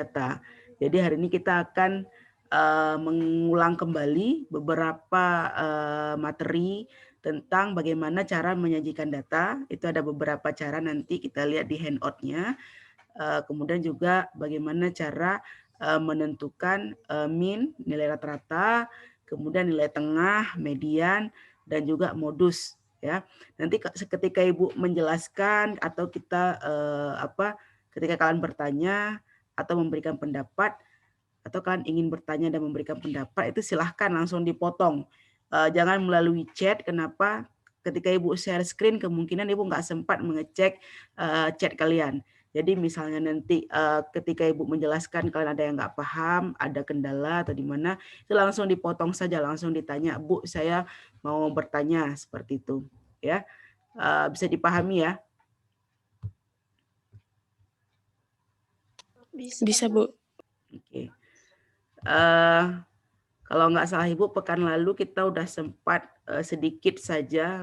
data. Jadi hari ini kita akan mengulang kembali beberapa materi tentang bagaimana cara menyajikan data. Itu ada beberapa cara, nanti kita lihat di handout-nya. Kemudian juga bagaimana cara menentukan mean, nilai rata-rata, kemudian nilai tengah, median, dan juga modus. Ya, nanti ketika Ibu menjelaskan atau kita ketika kalian bertanya atau memberikan pendapat, atau kalian ingin bertanya dan memberikan pendapat, itu silahkan langsung dipotong. Jangan melalui chat. Kenapa? Ketika Ibu share screen, kemungkinan Ibu nggak sempat mengecek chat kalian. Jadi misalnya nanti ketika Ibu menjelaskan kalian ada yang nggak paham, ada kendala atau di mana, itu langsung dipotong saja, langsung ditanya, Bu, saya mau bertanya, seperti itu. Ya, bisa dipahami ya? Bisa, Bu. Oke. Kalau nggak salah Ibu, pekan lalu kita udah sempat sedikit saja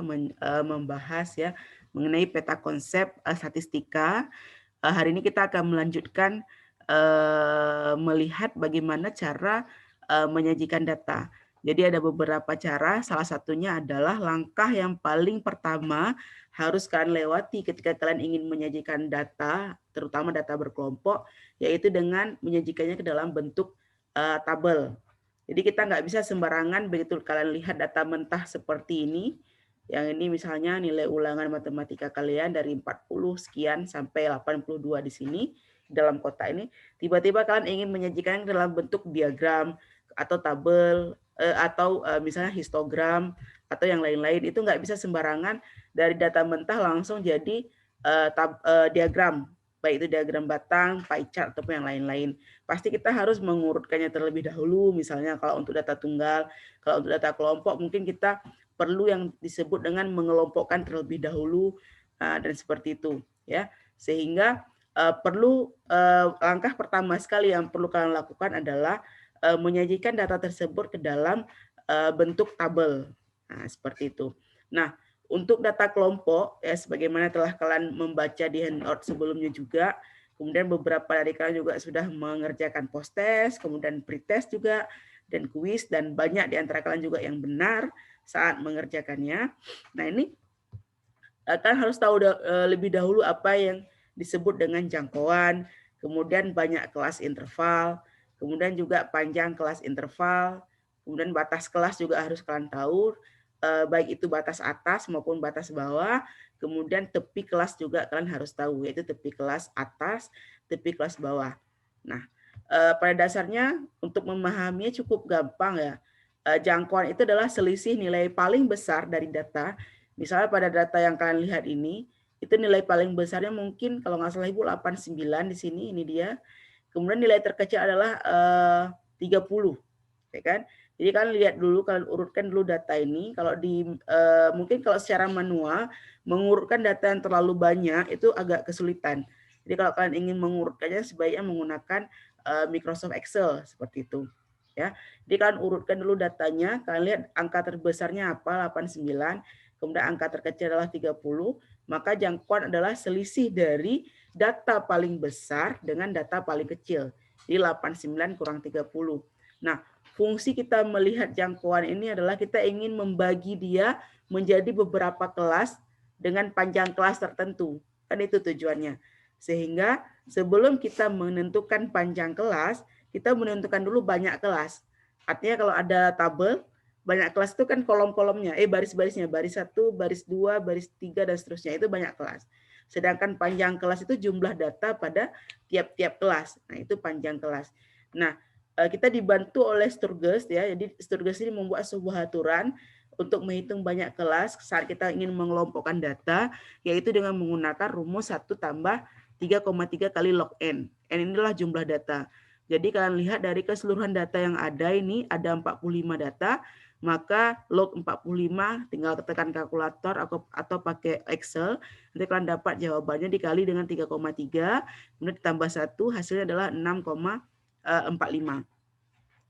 membahas ya mengenai peta konsep statistika. Hari ini kita akan melanjutkan melihat bagaimana cara menyajikan data. Jadi ada beberapa cara, salah satunya adalah langkah yang paling pertama harus kalian lewati ketika kalian ingin menyajikan data, terutama data berkelompok, yaitu dengan menyajikannya ke dalam bentuk tabel. Jadi kita nggak bisa sembarangan begitu kalian lihat data mentah seperti ini. Yang ini misalnya nilai ulangan matematika kalian dari 40 sekian sampai 82 di sini dalam kotak ini. Tiba-tiba kalian ingin menyajikan dalam bentuk diagram atau tabel atau misalnya histogram atau yang lain-lain. Itu nggak bisa sembarangan dari data mentah langsung jadi diagram. Baik itu diagram batang, pie chart, ataupun yang lain-lain. Pasti kita harus mengurutkannya terlebih dahulu. Misalnya kalau untuk data tunggal, kalau untuk data kelompok mungkin kita perlu yang disebut dengan mengelompokkan terlebih dahulu dan seperti itu ya. Sehingga perlu langkah pertama sekali yang perlu kalian lakukan adalah menyajikan data tersebut ke dalam bentuk tabel. Nah, seperti itu. Nah, untuk data kelompok ya sebagaimana telah kalian membaca di handout sebelumnya juga. Kemudian beberapa dari kalian juga sudah mengerjakan post test, kemudian pre-test juga, dan kuis, dan banyak di antara kalian juga yang benar saat mengerjakannya. Nah ini kalian harus tahu lebih dahulu apa yang disebut dengan jangkauan, kemudian banyak kelas interval, kemudian juga panjang kelas interval, kemudian batas kelas juga harus kalian tahu, baik itu batas atas maupun batas bawah. Kemudian tepi kelas juga kalian harus tahu, yaitu tepi kelas atas, tepi kelas bawah. Nah, pada dasarnya untuk memahaminya cukup gampang ya. Jangkauan itu adalah selisih nilai paling besar dari data. Misalnya pada data yang kalian lihat ini, itu nilai paling besarnya mungkin kalau nggak salah Ibu 89 di sini, ini dia. Kemudian nilai terkecil adalah 30, ya kan? Jadi kalian lihat dulu, kalian urutkan dulu data ini. Kalau di mungkin kalau secara manual mengurutkan data yang terlalu banyak itu agak kesulitan. Jadi kalau kalian ingin mengurutkannya sebaiknya menggunakan Microsoft Excel seperti itu. Ya. Jadi kalian urutkan dulu datanya, kalian lihat angka terbesarnya apa 89, kemudian angka terkecil adalah 30, maka jangkauan adalah selisih dari data paling besar dengan data paling kecil. Jadi 89 kurang 30. Nah, fungsi kita melihat jangkauan ini adalah kita ingin membagi dia menjadi beberapa kelas dengan panjang kelas tertentu. Kan itu tujuannya. Sehingga sebelum kita menentukan panjang kelas, kita menentukan dulu banyak kelas. Artinya kalau ada tabel, banyak kelas itu kan kolom-kolomnya, baris-barisnya, baris 1, baris 2, baris 3, dan seterusnya, itu banyak kelas. Sedangkan panjang kelas itu jumlah data pada tiap-tiap kelas. Nah, itu panjang kelas. Nah, kita dibantu oleh Sturges ya. Jadi Sturges ini membuat sebuah aturan untuk menghitung banyak kelas saat kita ingin mengelompokkan data, yaitu dengan menggunakan rumus 1 tambah 3,3 kali log N. N inilah jumlah data. Jadi kalian lihat dari keseluruhan data yang ada ini ada 45 data, maka log 45 tinggal tekan kalkulator atau pakai Excel, nanti kalian dapat jawabannya dikali dengan 3,3, kemudian ditambah 1, hasilnya adalah 6,45.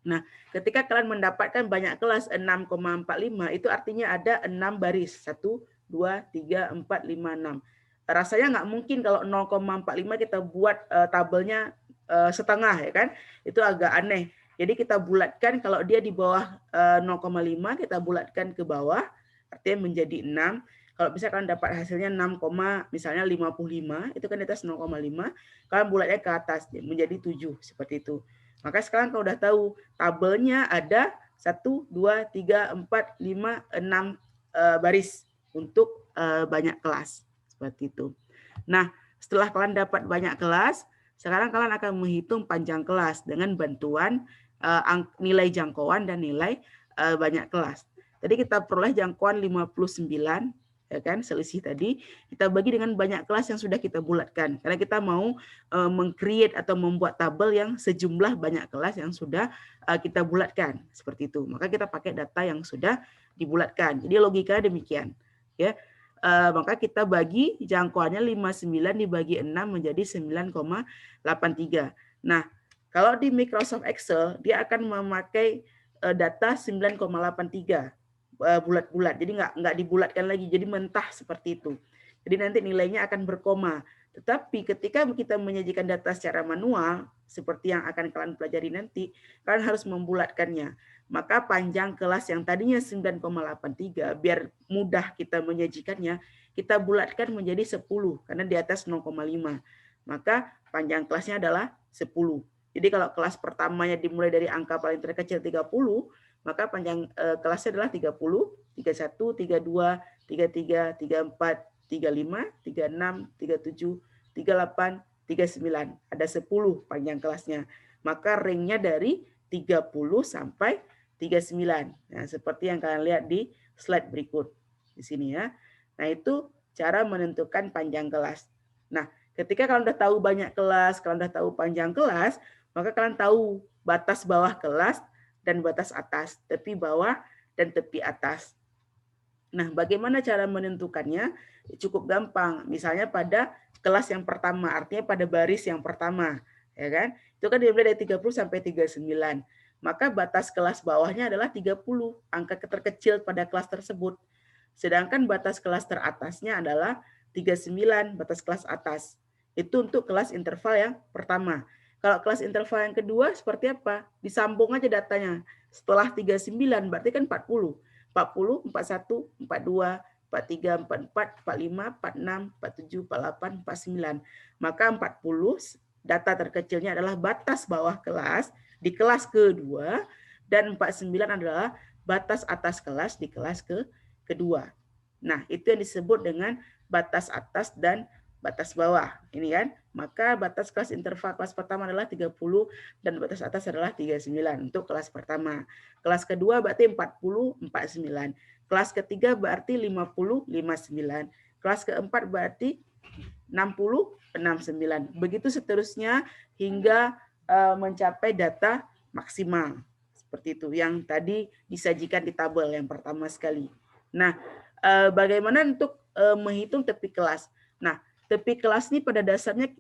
Nah, ketika kalian mendapatkan banyak kelas 6,45, itu artinya ada 6 baris. 1, 2, 3, 4, 5, 6. Rasanya nggak mungkin kalau 0,45 kita buat tabelnya setengah ya kan, itu agak aneh. Jadi kita bulatkan, kalau dia di bawah 0,5 kita bulatkan ke bawah, artinya menjadi 6. Kalau misalkan dapat hasilnya 6, misalnya 55, itu kan di atas 0,5, kalian bulatnya ke atas menjadi 7 seperti itu. Maka sekarang kalau udah tahu tabelnya ada 1, 2, 3, 4, 5, 6 baris untuk banyak kelas seperti itu. Nah, setelah kalian dapat banyak kelas, sekarang kalian akan menghitung panjang kelas dengan bantuan nilai jangkauan dan nilai banyak kelas. Tadi kita peroleh jangkauan 59, ya kan, selisih tadi. Kita bagi dengan banyak kelas yang sudah kita bulatkan. Karena kita mau meng-create atau membuat tabel yang sejumlah banyak kelas yang sudah kita bulatkan. Seperti itu. Maka kita pakai data yang sudah dibulatkan. Jadi logika demikian. Ya. Maka kita bagi jangkauannya 59 dibagi 6 menjadi 9,83. Nah, kalau di Microsoft Excel, dia akan memakai data 9,83 bulat-bulat. Jadi nggak dibulatkan lagi, jadi mentah seperti itu. Jadi nanti nilainya akan berkoma. Tetapi ketika kita menyajikan data secara manual, seperti yang akan kalian pelajari nanti, kalian harus membulatkannya. Maka panjang kelas yang tadinya 9,83, biar mudah kita menyajikannya, kita bulatkan menjadi 10, karena di atas 0,5. Maka panjang kelasnya adalah 10. Jadi kalau kelas pertamanya dimulai dari angka paling terkecil 30, maka panjang kelasnya adalah 30, 31, 32, 33, 34, 35, 36, 37, 38, 39. Ada 10 panjang kelasnya. Maka ringnya dari 30 sampai 39. Nah, seperti yang kalian lihat di slide berikut. Di sini ya. Nah, itu cara menentukan panjang kelas. Nah, ketika kalian udah tahu banyak kelas, kalian udah tahu panjang kelas, maka kalian tahu batas bawah kelas dan batas atas, tepi bawah dan tepi atas. Nah, bagaimana cara menentukannya? Cukup gampang. Misalnya pada kelas yang pertama, artinya pada baris yang pertama, ya kan? Itu kan dimulai dari 30 sampai 39. Maka batas kelas bawahnya adalah 30, angka terkecil pada kelas tersebut. Sedangkan batas kelas teratasnya adalah 39, batas kelas atas. Itu untuk kelas interval yang pertama. Kalau kelas interval yang kedua seperti apa? Disambung aja datanya. Setelah 39 berarti kan 40. 40, 41, 42, 43, 44, 45, 46, 47, 48, 49. Maka 40 data terkecilnya adalah batas bawah kelas di kelas kedua dan 49 adalah batas atas kelas di kelas kedua. Nah, itu yang disebut dengan batas atas dan batas bawah. Ini kan, maka batas kelas interval kelas pertama adalah 30 dan batas atas adalah 39 untuk kelas pertama. Kelas kedua berarti 40, 49. Kelas ketiga berarti 50, 59. Kelas keempat berarti 60, 69. Begitu seterusnya hingga mencapai data maksimal. Seperti itu yang tadi disajikan di tabel yang pertama sekali. Nah, bagaimana untuk menghitung tepi kelas? Nah, tepi kelas ini pada dasarnya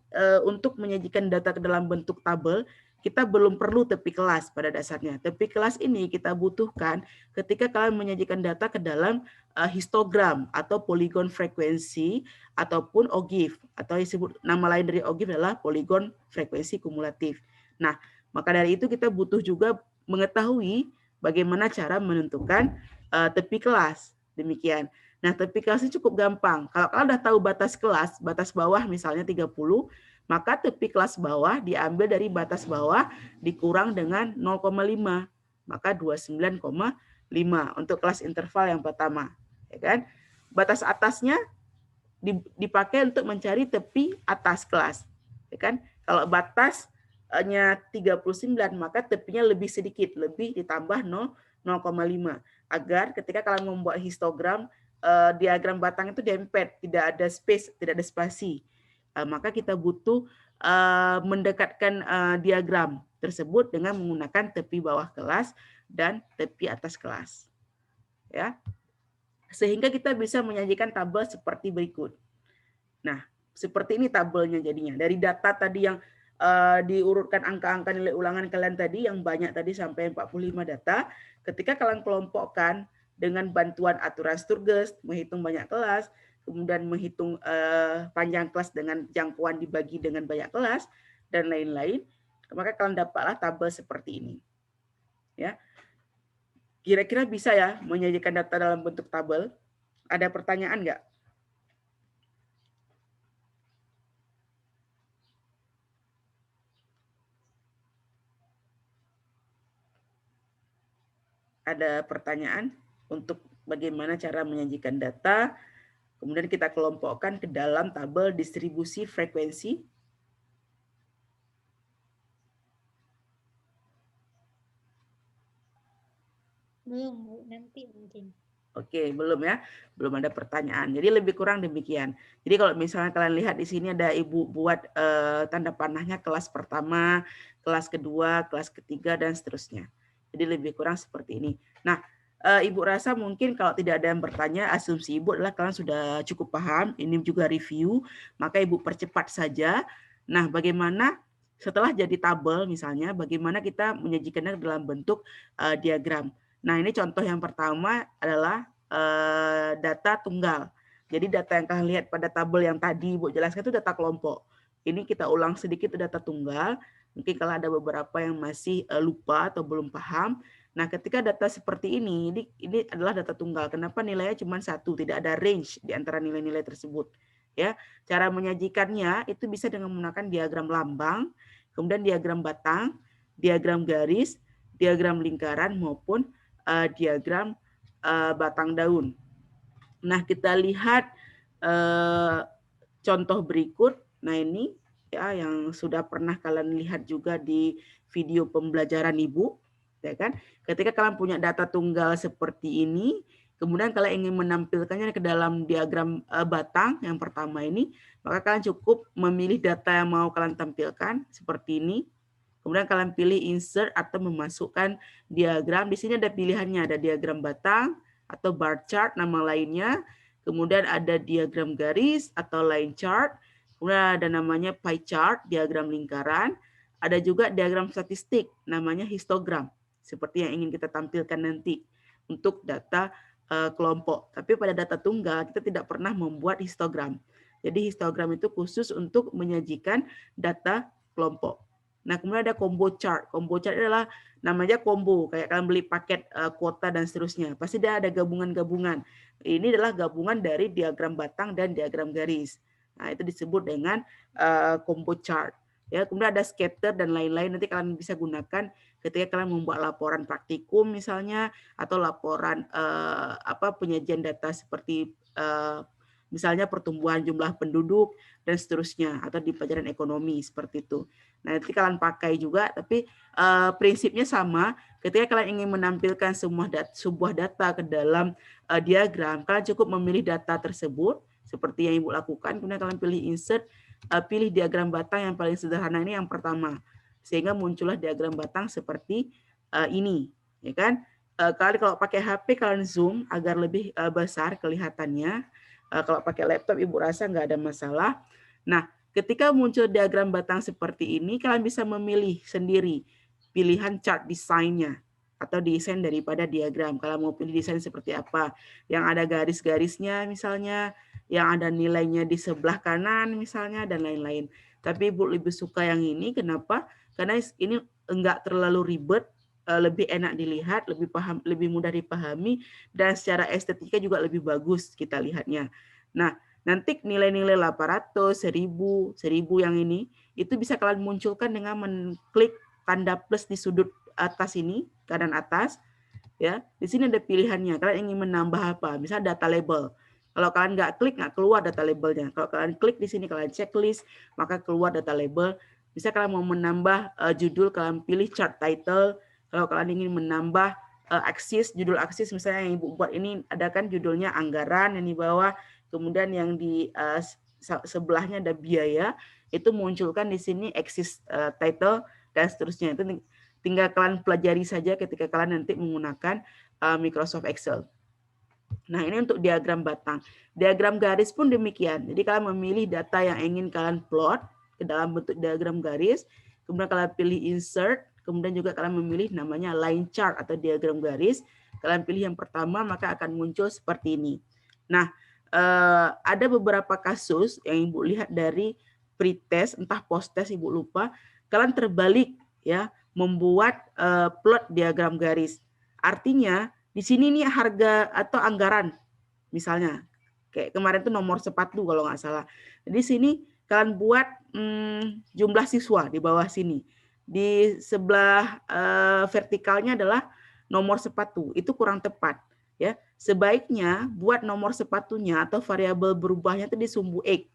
untuk menyajikan data ke dalam bentuk tabel, kita belum perlu tepi kelas pada dasarnya. Tepi kelas ini kita butuhkan ketika kalian menyajikan data ke dalam histogram atau polygon frekuensi ataupun OGIF, atau disebut nama lain dari OGIF adalah polygon frekuensi kumulatif. Nah, maka dari itu kita butuh juga mengetahui bagaimana cara menentukan tepi kelas. Demikian. Nah, tepi kelas ini cukup gampang. Kalau kalian udah tahu batas kelas, batas bawah misalnya 30, maka tepi kelas bawah diambil dari batas bawah dikurang dengan 0,5. Maka 29,5 untuk kelas interval yang pertama. Ya kan? Batas atasnya dipakai untuk mencari tepi atas kelas. Ya kan? Kalau batasnya 39, maka tepinya lebih sedikit, lebih ditambah 0,5. Agar ketika kalian membuat histogram, diagram batang itu dempet, tidak ada space, tidak ada spasi. Maka kita butuh mendekatkan diagram tersebut dengan menggunakan tepi bawah kelas dan tepi atas kelas. Ya. Sehingga kita bisa menyajikan tabel seperti berikut. Nah, seperti ini tabelnya jadinya. Dari data tadi yang diurutkan angka-angka nilai ulangan kalian tadi, yang banyak tadi sampai 45 data, ketika kalian kelompokkan dengan bantuan aturan Sturges, menghitung banyak kelas, kemudian menghitung panjang kelas dengan jangkauan dibagi dengan banyak kelas, dan lain-lain, Maka kalian dapatlah tabel seperti ini. Ya, kira-kira bisa ya menyajikan data dalam bentuk tabel? Ada pertanyaan nggak? Ada pertanyaan untuk bagaimana cara menyajikan data, kemudian kita kelompokkan ke dalam tabel distribusi frekuensi. Belum, Bu. Nanti mungkin. Oke, belum ya. Belum ada pertanyaan. Jadi lebih kurang demikian. Jadi kalau misalnya kalian lihat di sini ada Ibu buat tanda panahnya kelas pertama, kelas kedua, kelas ketiga, dan seterusnya. Jadi lebih kurang seperti ini. Nah, Ibu rasa mungkin kalau tidak ada yang bertanya, asumsi Ibu adalah kalian sudah cukup paham. Ini juga review, maka Ibu percepat saja. Nah, bagaimana setelah jadi tabel misalnya, bagaimana kita menyajikannya dalam bentuk diagram. Nah, ini contoh yang pertama adalah data tunggal. Jadi data yang kalian lihat pada tabel yang tadi Ibu jelaskan itu data kelompok. Ini kita ulang sedikit data tunggal. Mungkin kalau ada beberapa yang masih lupa atau belum paham. Nah, ketika data seperti ini adalah data tunggal. Kenapa nilainya cuma 1, tidak ada range di antara nilai-nilai tersebut. Ya, cara menyajikannya itu bisa dengan menggunakan diagram lambang, kemudian diagram batang, diagram garis, diagram lingkaran maupun diagram batang daun. Nah, kita lihat contoh berikut. Nah, ini ya yang sudah pernah kalian lihat juga di video pembelajaran Ibu, ya kan? Ketika kalian punya data tunggal seperti ini, kemudian kalian ingin menampilkannya ke dalam diagram batang yang pertama ini, maka kalian cukup memilih data yang mau kalian tampilkan seperti ini. Kemudian kalian pilih insert atau memasukkan diagram. Di sini ada pilihannya, ada diagram batang atau bar chart nama lainnya. Kemudian ada diagram garis atau line chart. Kemudian ada namanya pie chart, diagram lingkaran. Ada juga diagram statistik, namanya histogram. Seperti yang ingin kita tampilkan nanti untuk data kelompok. Tapi pada data tunggal kita tidak pernah membuat histogram. Jadi histogram itu khusus untuk menyajikan data kelompok. Nah, kemudian ada combo chart. Combo chart adalah namanya combo, kayak kalian beli paket kuota dan seterusnya. Pasti dia ada gabungan-gabungan. Ini adalah gabungan dari diagram batang dan diagram garis. Nah, itu disebut dengan combo chart. Ya, kemudian ada scatter dan lain-lain. Nanti kalian bisa gunakan ketika kalian membuat laporan praktikum misalnya atau laporan penyajian data seperti misalnya pertumbuhan jumlah penduduk dan seterusnya atau di pelajaran ekonomi seperti itu. Nah, nanti kalian pakai juga, tapi prinsipnya sama. Ketika kalian ingin menampilkan sebuah data ke dalam diagram, kalian cukup memilih data tersebut seperti yang Ibu lakukan, kemudian kalian pilih insert, pilih diagram batang yang paling sederhana ini yang pertama, sehingga muncullah diagram batang seperti ini, ya kan? Kalau pakai HP kalian zoom agar lebih besar kelihatannya. Kalau pakai laptop Ibu rasa nggak ada masalah. Nah, ketika muncul diagram batang seperti ini, kalian bisa memilih sendiri pilihan chart desainnya atau desain daripada diagram. Kalau mau pilih desain seperti apa, yang ada garis-garisnya misalnya, yang ada nilainya di sebelah kanan misalnya, dan lain-lain. Tapi Ibu lebih suka yang ini, kenapa? Karena ini enggak terlalu ribet, lebih enak dilihat, lebih mudah dipahami, dan secara estetika juga lebih bagus kita lihatnya. Nah, nanti nilai-nilai 800, 1000, 1000 yang ini, itu bisa kalian munculkan dengan mengklik tanda plus di sudut atas ini, kanan atas. Ya, di sini ada pilihannya. Kalian ingin menambah apa? Misalnya data label. Kalau kalian nggak klik, nggak keluar data labelnya. Kalau kalian klik di sini, kalian checklist, maka keluar data label. Bisa kalian mau menambah judul, kalian pilih chart title. Kalau kalian ingin menambah aksis, judul aksis misalnya yang Ibu buat ini, ada kan judulnya anggaran yang di bawah, kemudian yang di sebelahnya ada biaya, itu munculkan di sini aksis title dan seterusnya. Itu tinggal kalian pelajari saja ketika kalian nanti menggunakan Microsoft Excel. Nah, ini untuk diagram batang. Diagram garis pun demikian. Jadi kalian memilih data yang ingin kalian plot ke dalam bentuk diagram garis, kemudian kalian pilih insert, kemudian juga kalian memilih namanya line chart atau diagram garis. Kalian pilih yang pertama, maka akan muncul seperti ini. Nah, ada beberapa kasus yang Ibu lihat dari pretest, entah post-test Ibu lupa, kalian terbalik ya, membuat plot diagram garis. Artinya di sini nih harga atau anggaran misalnya kayak kemarin tuh nomor sepatu kalau nggak salah. Di sini kalian buat jumlah siswa di bawah sini. Di sebelah vertikalnya adalah nomor sepatu. Itu kurang tepat ya. Sebaiknya buat nomor sepatunya atau variabel berubahnya itu di sumbu X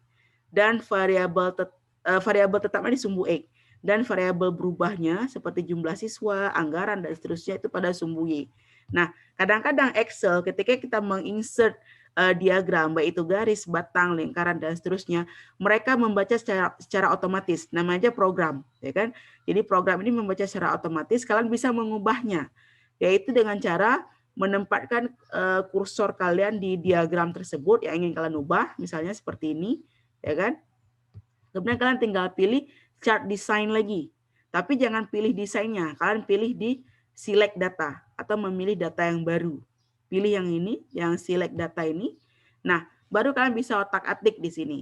dan variabel tetapnya di sumbu X dan variabel berubahnya seperti jumlah siswa, anggaran dan seterusnya itu pada sumbu Y. Nah, kadang-kadang Excel ketika kita menginsert diagram baik itu garis, batang, lingkaran dan seterusnya, mereka membaca secara otomatis, namanya program, ya kan? Jadi program ini membaca secara otomatis, kalian bisa mengubahnya, yaitu dengan cara menempatkan kursor kalian di diagram tersebut yang ingin kalian ubah, misalnya seperti ini, ya kan? Kemudian kalian tinggal pilih chart design lagi, tapi jangan pilih desainnya, kalian pilih di select data atau memilih data yang baru. Pilih yang ini, yang select data ini. Nah, baru kalian bisa otak-atik di sini.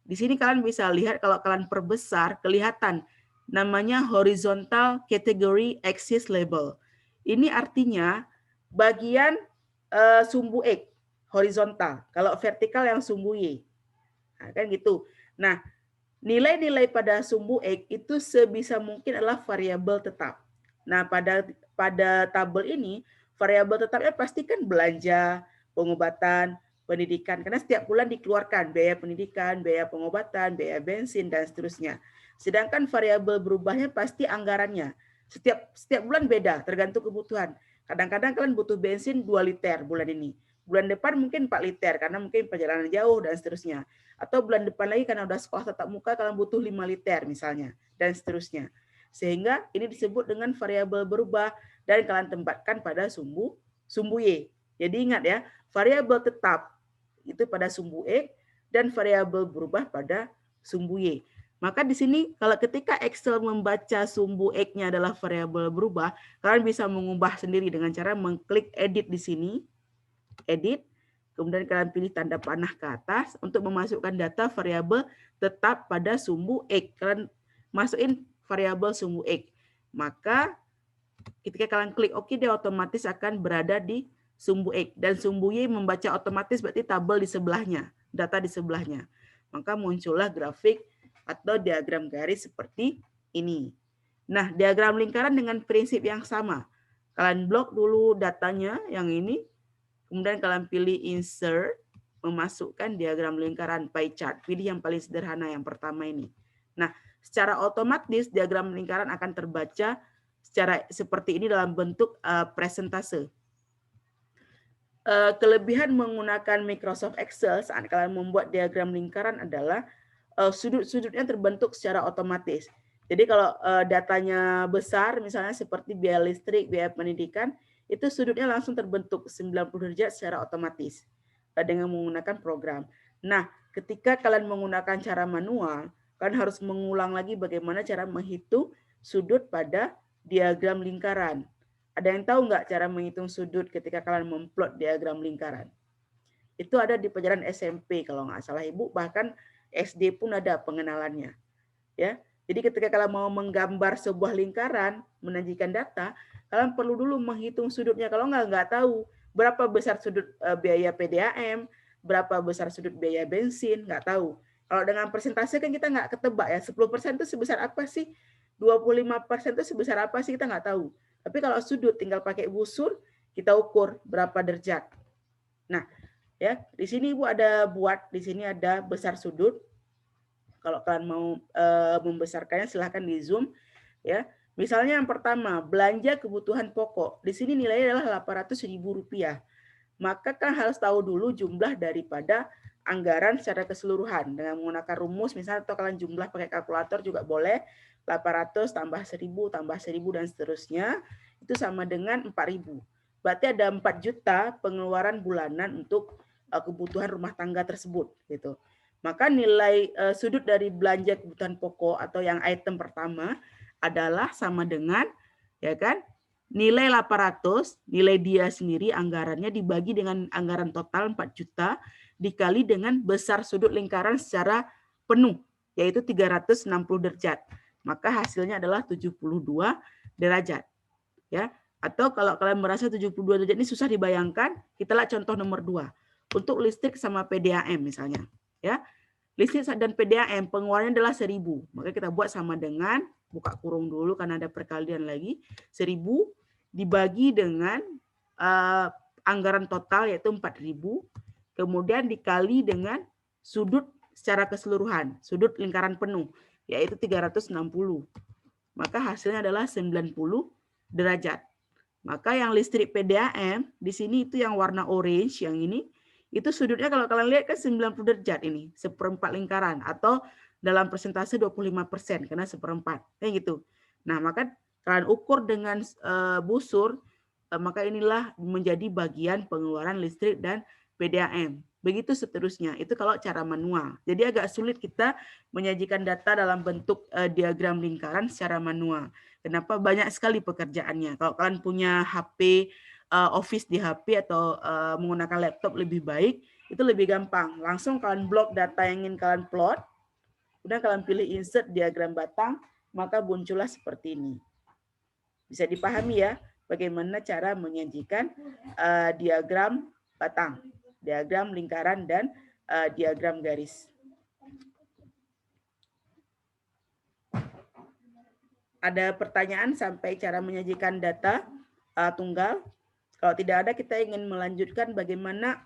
Di sini kalian bisa lihat kalau kalian perbesar, kelihatan namanya horizontal category axis label. Ini artinya bagian sumbu X, horizontal. Kalau vertikal yang sumbu Y. Nah, kan gitu. Nah, nilai-nilai pada sumbu X itu sebisa mungkin adalah variabel tetap. Nah, pada tabel ini variabel tetapnya pastikan belanja, pengobatan, pendidikan karena setiap bulan dikeluarkan biaya pendidikan, biaya pengobatan, biaya bensin dan seterusnya. Sedangkan variabel berubahnya pasti anggarannya. Setiap bulan beda tergantung kebutuhan. Kadang-kadang kalian butuh bensin 2 liter bulan ini. Bulan depan mungkin 4 liter karena mungkin perjalanan jauh dan seterusnya. Atau bulan depan lagi karena udah sekolah tatap muka kalian butuh 5 liter misalnya dan seterusnya. Sehingga ini disebut dengan variabel berubah dan kalian tempatkan pada sumbu Y. Jadi ingat ya, variabel tetap itu pada sumbu X dan variabel berubah pada sumbu Y. Maka di sini kalau ketika Excel membaca sumbu X-nya adalah variabel berubah, kalian bisa mengubah sendiri dengan cara mengklik edit di sini, edit, kemudian kalian pilih tanda panah ke atas untuk memasukkan data variabel tetap pada sumbu X. Kalian masukin variabel sumbu X. Maka ketika kalian klik OK, dia otomatis akan berada di sumbu X. Dan sumbu Y membaca otomatis berarti tabel di sebelahnya, data di sebelahnya. Maka muncullah grafik atau diagram garis seperti ini. Nah, diagram lingkaran dengan prinsip yang sama. Kalian blok dulu datanya yang ini, kemudian kalian pilih insert, memasukkan diagram lingkaran pie chart. Pilih yang paling sederhana yang pertama ini. Nah, secara otomatis diagram lingkaran akan terbaca secara seperti ini dalam bentuk presentase. Kelebihan menggunakan Microsoft Excel saat kalian membuat diagram lingkaran adalah sudut-sudutnya terbentuk secara otomatis. Jadi kalau datanya besar, misalnya seperti biaya listrik, biaya pendidikan, itu sudutnya langsung terbentuk 90 derajat secara otomatis dengan menggunakan program. Nah, ketika kalian menggunakan cara manual, kalian harus mengulang lagi bagaimana cara menghitung sudut pada diagram lingkaran. Ada yang tahu nggak cara menghitung sudut ketika kalian memplot diagram lingkaran? Itu ada di pelajaran SMP kalau nggak salah Ibu, bahkan SD pun ada pengenalannya. Ya, jadi ketika kalian mau menggambar sebuah lingkaran, menyajikan data, kalian perlu dulu menghitung sudutnya. Kalau nggak tahu berapa besar sudut biaya PDAM, berapa besar sudut biaya bensin, nggak tahu. Kalau dengan persentase kan kita nggak ketebak ya, 10% itu sebesar apa sih? 25% itu sebesar apa sih? Kita nggak tahu. Tapi kalau sudut tinggal pakai busur, kita ukur berapa derajat. Nah, ya, di sini Ibu ada buat, di sini ada besar sudut. Kalau kalian mau membesarkannya silahkan di zoom ya. Misalnya yang pertama, belanja kebutuhan pokok. Di sini nilainya adalah Rp800.000. Maka kan harus tahu dulu jumlah daripada anggaran secara keseluruhan dengan menggunakan rumus misalnya, atau kalian jumlah pakai kalkulator juga boleh. 800 tambah 1000 tambah 1000 dan seterusnya itu sama dengan 4000. Berarti ada 4 juta pengeluaran bulanan untuk kebutuhan rumah tangga tersebut gitu. Maka nilai sudut dari belanja kebutuhan pokok atau yang item pertama adalah sama dengan ya kan nilai 800, nilai dia sendiri anggarannya dibagi dengan anggaran total 4 juta dikali dengan besar sudut lingkaran secara penuh yaitu 360 derajat. maka hasilnya adalah 72 derajat. Ya. Atau kalau kalian merasa 72 derajat ini susah dibayangkan, kita lihat contoh nomor 2. Untuk listrik sama PDAM misalnya. Ya. Listrik dan PDAM pengeluarannya adalah 1000. Maka kita buat sama dengan, buka kurung dulu karena ada perkalian lagi, 1000 dibagi dengan anggaran total yaitu 4000, kemudian dikali dengan sudut secara keseluruhan, sudut lingkaran penuh, yaitu 360. Maka hasilnya adalah 90 derajat. Maka yang listrik PDAM di sini itu yang warna orange, yang ini, itu sudutnya kalau kalian lihat kan 90 derajat ini, seperempat lingkaran, atau dalam persentase 25%, karena seperempat, kayak gitu. Nah, maka kalian ukur dengan busur, maka inilah menjadi bagian pengeluaran listrik dan PDAM. Begitu seterusnya, itu kalau cara manual. Jadi agak sulit kita menyajikan data dalam bentuk diagram lingkaran secara manual. Kenapa? Banyak sekali pekerjaannya. Kalau kalian punya HP, Office di HP atau menggunakan laptop lebih baik, itu lebih gampang. Langsung kalian blok data yang ingin kalian plot, kemudian kalian pilih insert diagram batang, maka muncullah seperti ini. Bisa dipahami ya, bagaimana cara menyajikan diagram batang, diagram lingkaran, dan diagram garis. Ada pertanyaan sampai cara menyajikan data tunggal? Kalau tidak ada, kita ingin melanjutkan bagaimana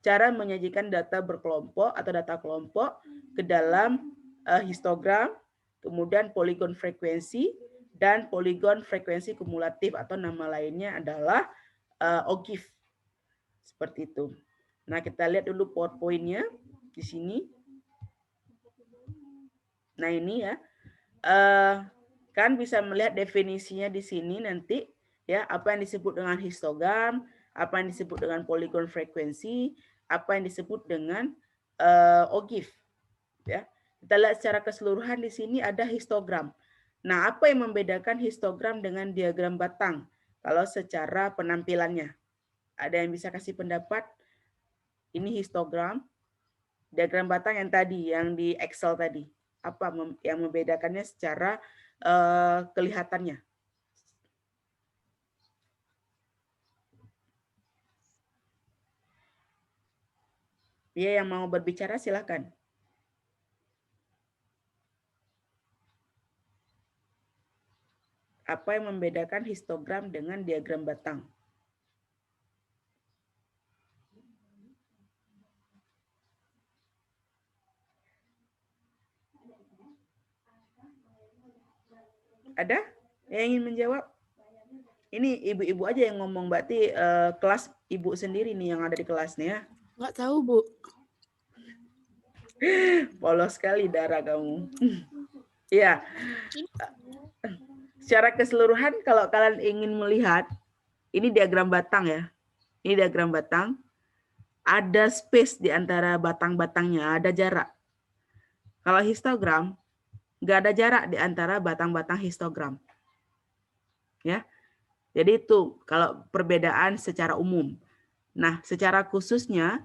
cara menyajikan data berkelompok atau data kelompok ke dalam histogram, kemudian poligon frekuensi, dan poligon frekuensi kumulatif atau nama lainnya adalah OGIF. Seperti itu. Nah, kita lihat dulu PowerPoint-nya di sini. Nah, ini ya. Kan bisa melihat definisinya di sini nanti ya, apa yang disebut dengan histogram, apa yang disebut dengan poligon frekuensi, apa yang disebut dengan OGIF ya. Kita lihat secara keseluruhan di sini ada histogram. Nah, apa yang membedakan histogram dengan diagram batang kalau secara penampilannya? Ada yang bisa kasih pendapat? Ini histogram, diagram batang yang tadi, yang di Excel tadi. Apa yang membedakannya secara kelihatannya? Dia yang mau berbicara silakan. Apa yang membedakan histogram dengan diagram batang? Ada yang ingin menjawab? Ini ibu-ibu aja yang ngomong, berarti kelas ibu sendiri nih yang ada di kelasnya ya. Nggak tahu, Bu. Polos sekali darah kamu. Iya. Secara keseluruhan kalau kalian ingin melihat, ini diagram batang ya. Ini diagram batang. Ada space di antara batang-batangnya, ada jarak. Kalau histogram, nggak ada jarak di antara batang-batang histogram. Ya. Jadi itu kalau perbedaan secara umum. Nah, secara khususnya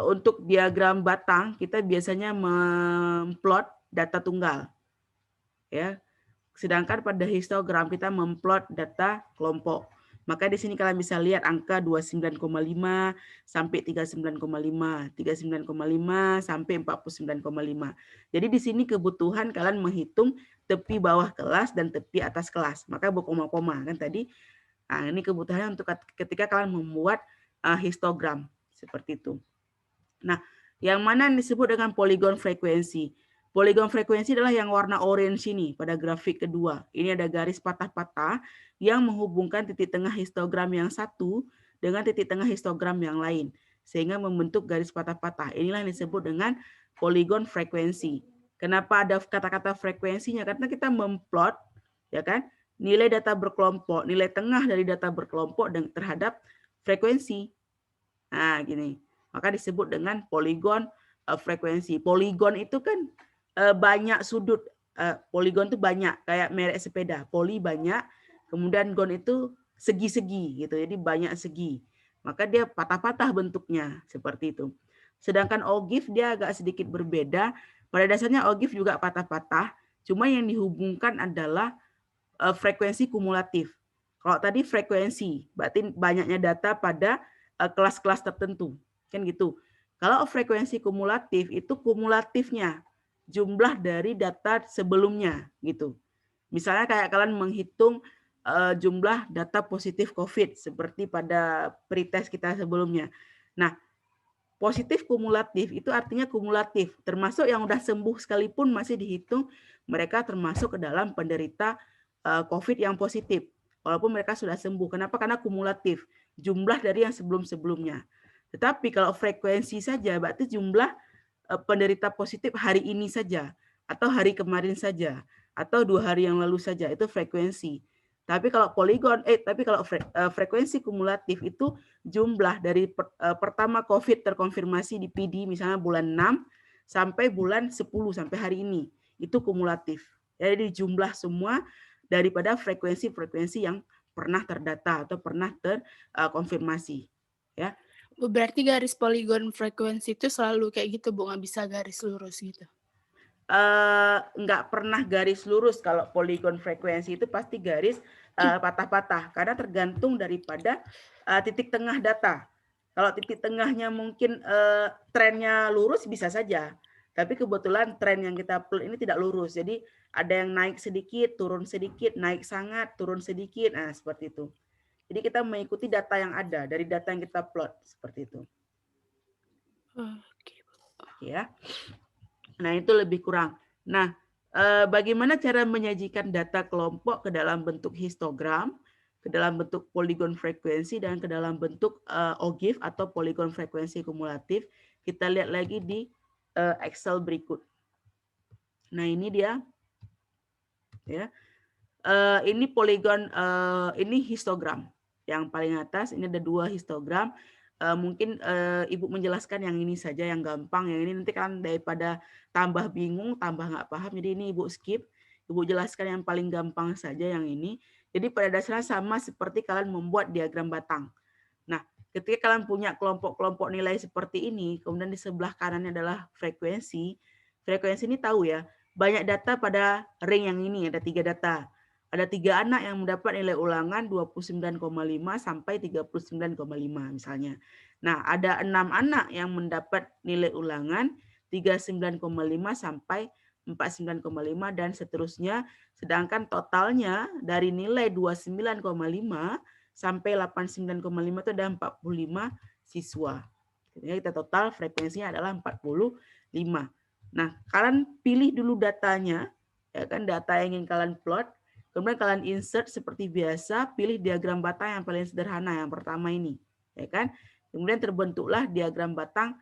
untuk diagram batang kita biasanya memplot data tunggal. Ya. Sedangkan pada histogram kita memplot data kelompok. Maka di sini kalian bisa lihat angka 29,5 sampai 39,5, 39,5 sampai 49,5. Jadi di sini kebutuhan kalian menghitung tepi bawah kelas dan tepi atas kelas. Maka berkoma-koma kan tadi. Nah, ini kebutuhannya untuk ketika kalian membuat histogram seperti itu. Nah, yang mana yang disebut dengan poligon frekuensi? Poligon frekuensi adalah yang warna orange ini pada grafik kedua. Ini ada garis patah-patah yang menghubungkan titik tengah histogram yang satu dengan titik tengah histogram yang lain. Sehingga membentuk garis patah-patah. Inilah yang disebut dengan poligon frekuensi. Kenapa ada kata-kata frekuensinya? Karena kita memplot ya kan, nilai data berkelompok, nilai tengah dari data berkelompok terhadap frekuensi. Nah, gini. Maka disebut dengan poligon frekuensi. Poligon itu kan banyak sudut. Poligon itu banyak, kayak merek sepeda. Poli banyak, kemudian gon itu segi-segi gitu. Jadi banyak segi. Maka dia patah-patah bentuknya seperti itu. Sedangkan OGIF dia agak sedikit berbeda. Pada dasarnya OGIF juga patah-patah, Cuma yang dihubungkan adalah frekuensi kumulatif. Kalau tadi frekuensi, berarti banyaknya data pada kelas-kelas tertentu, kan gitu. Kalau frekuensi kumulatif itu kumulatifnya jumlah dari data sebelumnya gitu. Misalnya kayak kalian menghitung jumlah data positif COVID seperti pada pretest kita sebelumnya. Nah, positif kumulatif itu artinya kumulatif, termasuk yang udah sembuh sekalipun masih dihitung mereka termasuk ke dalam penderita COVID yang positif, walaupun mereka sudah sembuh. Kenapa? Karena kumulatif, jumlah dari yang sebelum-sebelumnya. Tetapi kalau frekuensi saja, berarti jumlah penderita positif hari ini saja, atau hari kemarin saja, atau 2 hari yang lalu saja, itu frekuensi. Tapi kalau frekuensi kumulatif itu jumlah dari pertama COVID terkonfirmasi di PD misalnya bulan 6 sampai bulan 10 sampai hari ini. Itu kumulatif. Jadi jumlah semua daripada frekuensi-frekuensi yang pernah terdata atau pernah terkonfirmasi. Ya. Berarti garis poligon frekuensi itu selalu kayak gitu, Bu, nggak bisa garis lurus gitu? Nggak pernah garis lurus. Kalau poligon frekuensi itu pasti garis patah-patah, karena tergantung daripada titik tengah data. Kalau titik tengahnya mungkin trennya lurus bisa saja, tapi kebetulan tren yang kita plot ini tidak lurus. Jadi ada yang naik sedikit, turun sedikit, naik sangat, turun sedikit. Nah, seperti itu. Jadi kita mengikuti data yang ada, dari data yang kita plot, seperti itu. Oke. Ya. Nah, itu lebih kurang. Nah, bagaimana cara menyajikan data kelompok ke dalam bentuk histogram, ke dalam bentuk poligon frekuensi, dan ke dalam bentuk OGIF atau poligon frekuensi kumulatif? Kita lihat lagi di Excel berikut. Nah, ini dia. Ya. Ini poligon, ini histogram. Yang paling atas, ini ada 2 histogram. Mungkin Ibu menjelaskan yang ini saja, yang gampang. Yang ini nanti kan daripada tambah bingung, tambah nggak paham, jadi ini Ibu skip. Ibu jelaskan yang paling gampang saja yang ini. Jadi pada dasarnya sama seperti kalian membuat diagram batang. Nah, ketika kalian punya kelompok-kelompok nilai seperti ini, kemudian di sebelah kanannya adalah frekuensi. Frekuensi ini tahu ya, banyak data pada ring yang ini, ada 3 data. Ada 3 anak yang mendapat nilai ulangan 29,5 sampai 39,5 misalnya. Nah, ada 6 anak yang mendapat nilai ulangan 39,5 sampai 49,5 dan seterusnya. Sedangkan totalnya dari nilai 29,5 sampai 89,5 itu ada 45 siswa. Jadi kita total frekuensinya adalah 45. Nah, kalian pilih dulu datanya, ya kan, data yang ingin kalian plot. Kemudian kalian insert seperti biasa, pilih diagram batang yang paling sederhana, yang pertama ini, ya kan. Kemudian terbentuklah diagram batang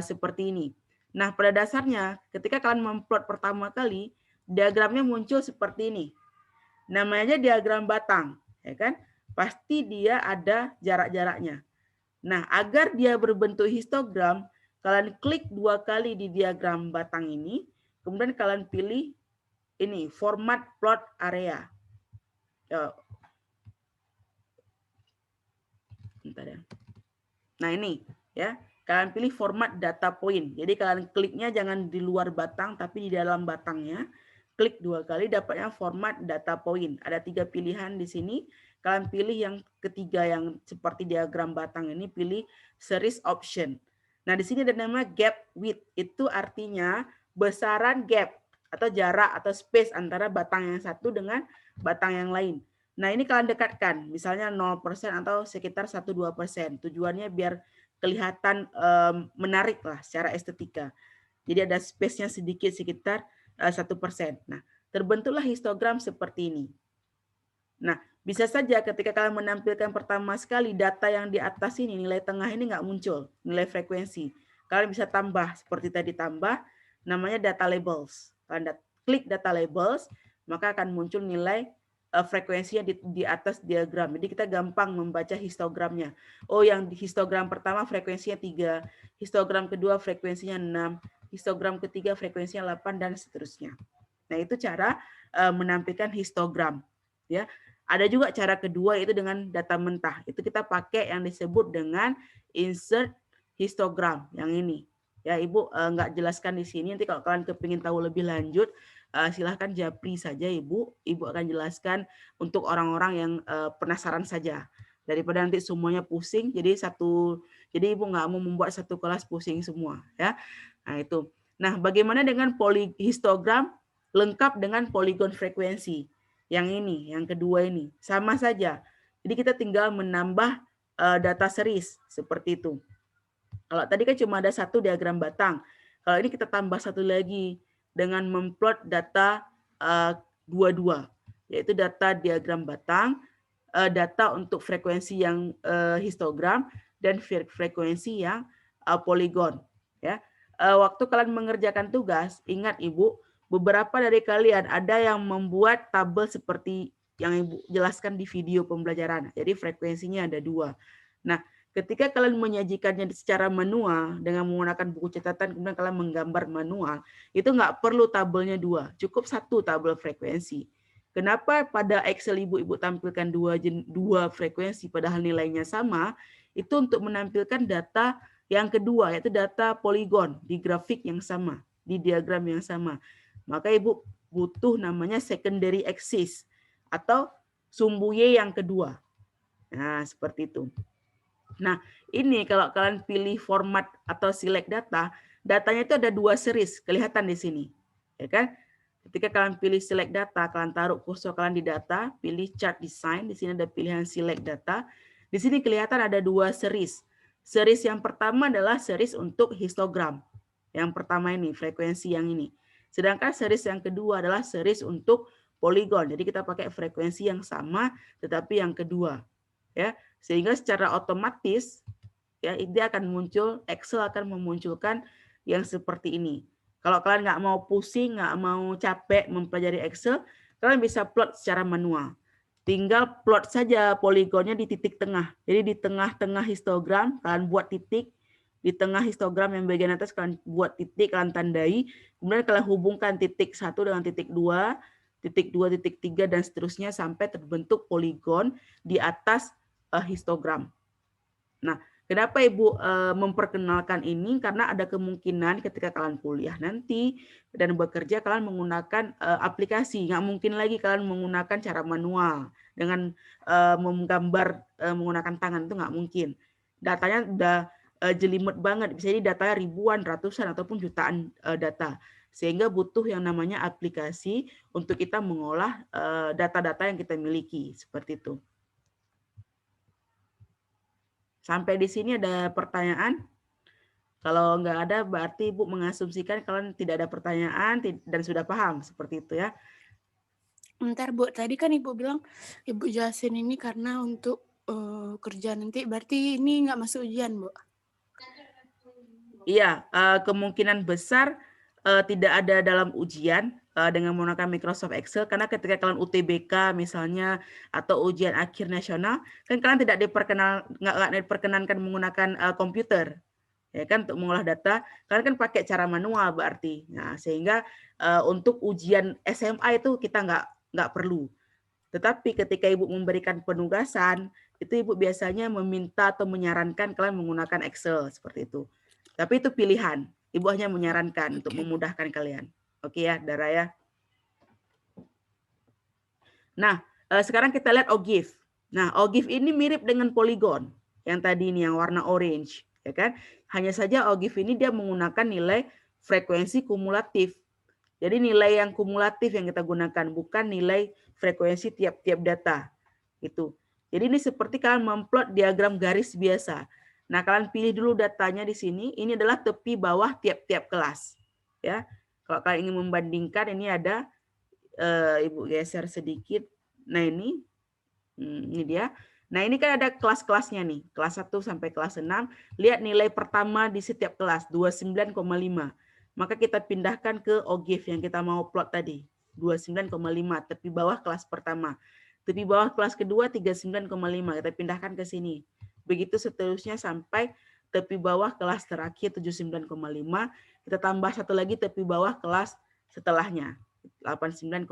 seperti ini. Nah, pada dasarnya ketika kalian memplot pertama kali, diagramnya muncul seperti ini. Namanya diagram batang, ya kan? Pasti dia ada jarak-jaraknya. Nah, agar dia berbentuk histogram, kalian klik 2 kali di diagram batang ini, kemudian kalian pilih ini, format plot area. Bentar ya. Nah, ini ya, kalian pilih format data point. Jadi kalian kliknya jangan di luar batang, tapi di dalam batangnya. Klik 2 kali, dapatnya format data point. Ada 3 pilihan di sini. Kalian pilih yang ketiga yang seperti diagram batang ini, pilih series option. Nah, di sini ada nama gap width. Itu artinya besaran gap atau jarak atau space antara batang yang satu dengan batang yang lain. Nah, ini kalian dekatkan, misalnya 0% atau sekitar 1-2%. Tujuannya biar kelihatan menarik lah secara estetika. Jadi ada space-nya sedikit sekitar 1%. Nah, terbentuklah histogram seperti ini. Nah, bisa saja ketika kalian menampilkan pertama sekali data yang di atas ini, nilai tengah ini nggak muncul, nilai frekuensi. Kalian bisa tambah, seperti tadi tambah, namanya data labels. Kalian klik data labels, maka akan muncul nilai frekuensinya di atas diagram. Jadi kita gampang membaca histogramnya. Oh, yang di histogram pertama frekuensinya 3, histogram kedua frekuensinya 6, histogram ketiga frekuensinya 8, dan seterusnya. Nah, itu cara menampilkan histogram. Ya. Ada juga cara kedua, itu dengan data mentah. Itu kita pakai yang disebut dengan insert histogram yang ini. Ya, Ibu nggak jelaskan di sini. Nanti kalau kalian kepingin tahu lebih lanjut, silahkan japri saja Ibu. Ibu akan jelaskan untuk orang-orang yang penasaran saja. Daripada nanti semuanya pusing, jadi Ibu nggak mau membuat satu kelas pusing semua, ya. Nah itu. Nah, bagaimana dengan histogram lengkap dengan poligon frekuensi? Yang ini, yang kedua ini, sama saja. Jadi kita tinggal menambah data series seperti itu. Kalau tadi kan cuma ada satu diagram batang. Kalau ini kita tambah satu lagi dengan memplot data dua-dua, yaitu data diagram batang, data untuk frekuensi yang histogram, dan frekuensi yang poligon. Ya, waktu kalian mengerjakan tugas, ingat Ibu, beberapa dari kalian ada yang membuat tabel seperti yang Ibu jelaskan di video pembelajaran. Jadi frekuensinya ada 2. Nah, ketika kalian menyajikannya secara manual dengan menggunakan buku catatan, kemudian kalian menggambar manual, itu nggak perlu tabelnya 2, cukup 1 tabel frekuensi. Kenapa pada Excel Ibu tampilkan dua frekuensi padahal nilainya sama? Itu untuk menampilkan data yang kedua, yaitu data poligon di grafik yang sama, di diagram yang sama. Maka Ibu butuh namanya secondary axis atau sumbu Y yang kedua. Nah, seperti itu. Nah, ini kalau kalian pilih format atau select data, datanya itu ada 2 series, kelihatan di sini. Ya kan? Ketika kalian pilih select data, kalian taruh kursor kalian di data, pilih chart design, di sini ada pilihan select data. Di sini kelihatan ada 2 series. Series yang pertama adalah series untuk histogram. Yang pertama ini, frekuensi yang ini. Sedangkan series yang kedua adalah series untuk poligon. Jadi kita pakai frekuensi yang sama, tetapi yang kedua. Ya, sehingga secara otomatis ya dia akan muncul, Excel akan memunculkan yang seperti ini. Kalau kalian nggak mau pusing, nggak mau capek mempelajari Excel, kalian bisa plot secara manual. Tinggal plot saja poligonnya di titik tengah. Jadi di tengah-tengah histogram kalian buat titik, di tengah histogram yang bagian atas kalian buat titik, kalian tandai, kemudian kalian hubungkan titik 1 dengan titik 2, titik 2, titik 3 dan seterusnya sampai terbentuk poligon di atas histogram. Nah, kenapa Ibu memperkenalkan ini? Karena ada kemungkinan ketika kalian kuliah nanti dan bekerja kalian menggunakan aplikasi. Nggak mungkin lagi kalian menggunakan cara manual dengan menggambar menggunakan tangan, itu nggak mungkin. Datanya udah jelimet banget, bisa jadi datanya ribuan, ratusan, ataupun jutaan data. Sehingga butuh yang namanya aplikasi untuk kita mengolah data-data yang kita miliki, seperti itu. Sampai di sini ada pertanyaan? Kalau nggak ada, berarti Ibu mengasumsikan kalian tidak ada pertanyaan dan sudah paham, seperti itu ya. Bentar Bu, tadi kan Ibu bilang Ibu jelasin ini karena untuk kerja nanti, berarti ini nggak masuk ujian Bu? Iya, kemungkinan besar tidak ada dalam ujian dengan menggunakan Microsoft Excel, karena ketika kalian UTBK misalnya atau ujian akhir nasional, kan kalian nggak diperkenankan menggunakan komputer, ya kan, untuk mengolah data. Kalian kan pakai cara manual berarti. Nah, sehingga untuk ujian SMA itu kita nggak perlu. Tetapi ketika Ibu memberikan penugasan, itu Ibu biasanya meminta atau menyarankan kalian menggunakan Excel seperti itu. Tapi itu pilihan. Ibu hanya menyarankan untuk memudahkan kalian. Oke ya, Dara ya. Nah, sekarang kita lihat OGIF. Nah, OGIF ini mirip dengan Polygon. Yang tadi ini yang warna orange, ya kan? Hanya saja OGIF ini dia menggunakan nilai frekuensi kumulatif. Jadi nilai yang kumulatif yang kita gunakan, bukan nilai frekuensi tiap-tiap data. Itu. Jadi ini seperti kalian memplot diagram garis biasa. Nah, kalian pilih dulu datanya di sini. Ini adalah tepi bawah tiap-tiap kelas. Ya, kalau kalian ingin membandingkan, ini ada, Ibu geser sedikit. Nah, ini dia. Nah, ini kan ada kelas-kelasnya nih. Kelas 1 sampai kelas 6. Lihat nilai pertama di setiap kelas, 29,5. Maka kita pindahkan ke OGIF yang kita mau plot tadi. 29,5, tepi bawah kelas pertama. Tepi bawah kelas kedua 39,5, kita pindahkan ke sini. Begitu seterusnya sampai tepi bawah kelas terakhir 79,5, kita tambah satu lagi tepi bawah kelas setelahnya 89,5.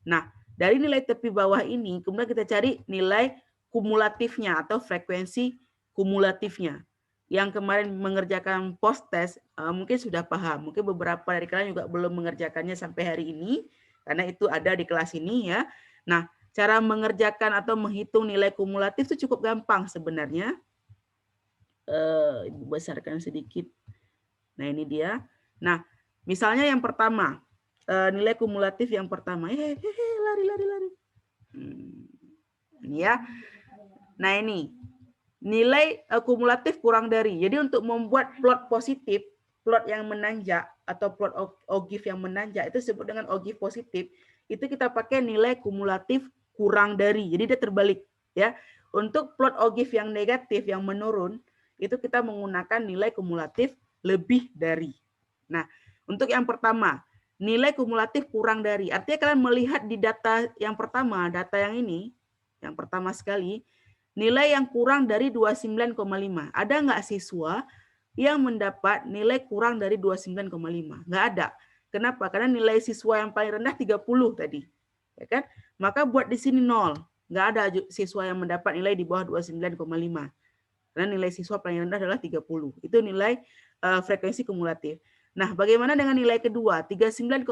Nah, dari nilai tepi bawah ini kemudian kita cari nilai kumulatifnya atau frekuensi kumulatifnya. yang kemarin mengerjakan post test mungkin sudah paham. Mungkin beberapa dari kalian juga belum mengerjakannya sampai hari ini, karena itu ada di kelas ini ya. Nah, cara mengerjakan atau menghitung nilai kumulatif itu cukup gampang sebenarnya. Ibu besarkan sedikit. Nah, ini dia. Nah, misalnya yang pertama, nilai kumulatif yang pertama. Lari. Ini ya. Nah, ini nilai kumulatif kurang dari. Jadi untuk membuat plot positif, plot yang menanjak atau plot OGIF yang menanjak itu disebut dengan OGIF positif. Itu kita pakai nilai kumulatif kurang dari. Jadi dia terbalik ya. Untuk plot OGIF yang negatif yang menurun itu kita menggunakan nilai kumulatif lebih dari. Nah, untuk yang pertama, nilai kumulatif kurang dari. Artinya kalian melihat di data yang pertama, data yang ini, yang pertama sekali, nilai yang kurang dari 29,5. Ada nggak siswa yang mendapat nilai kurang dari 29,5? Nggak ada. Kenapa? Karena nilai siswa yang paling rendah 30 tadi. Ya kan? Maka buat di sini 0. Nggak ada siswa yang mendapat nilai di bawah 29,5. Karena nilai siswa paling rendah adalah 30. Itu nilai frekuensi kumulatif. Nah, bagaimana dengan nilai kedua? 39,5.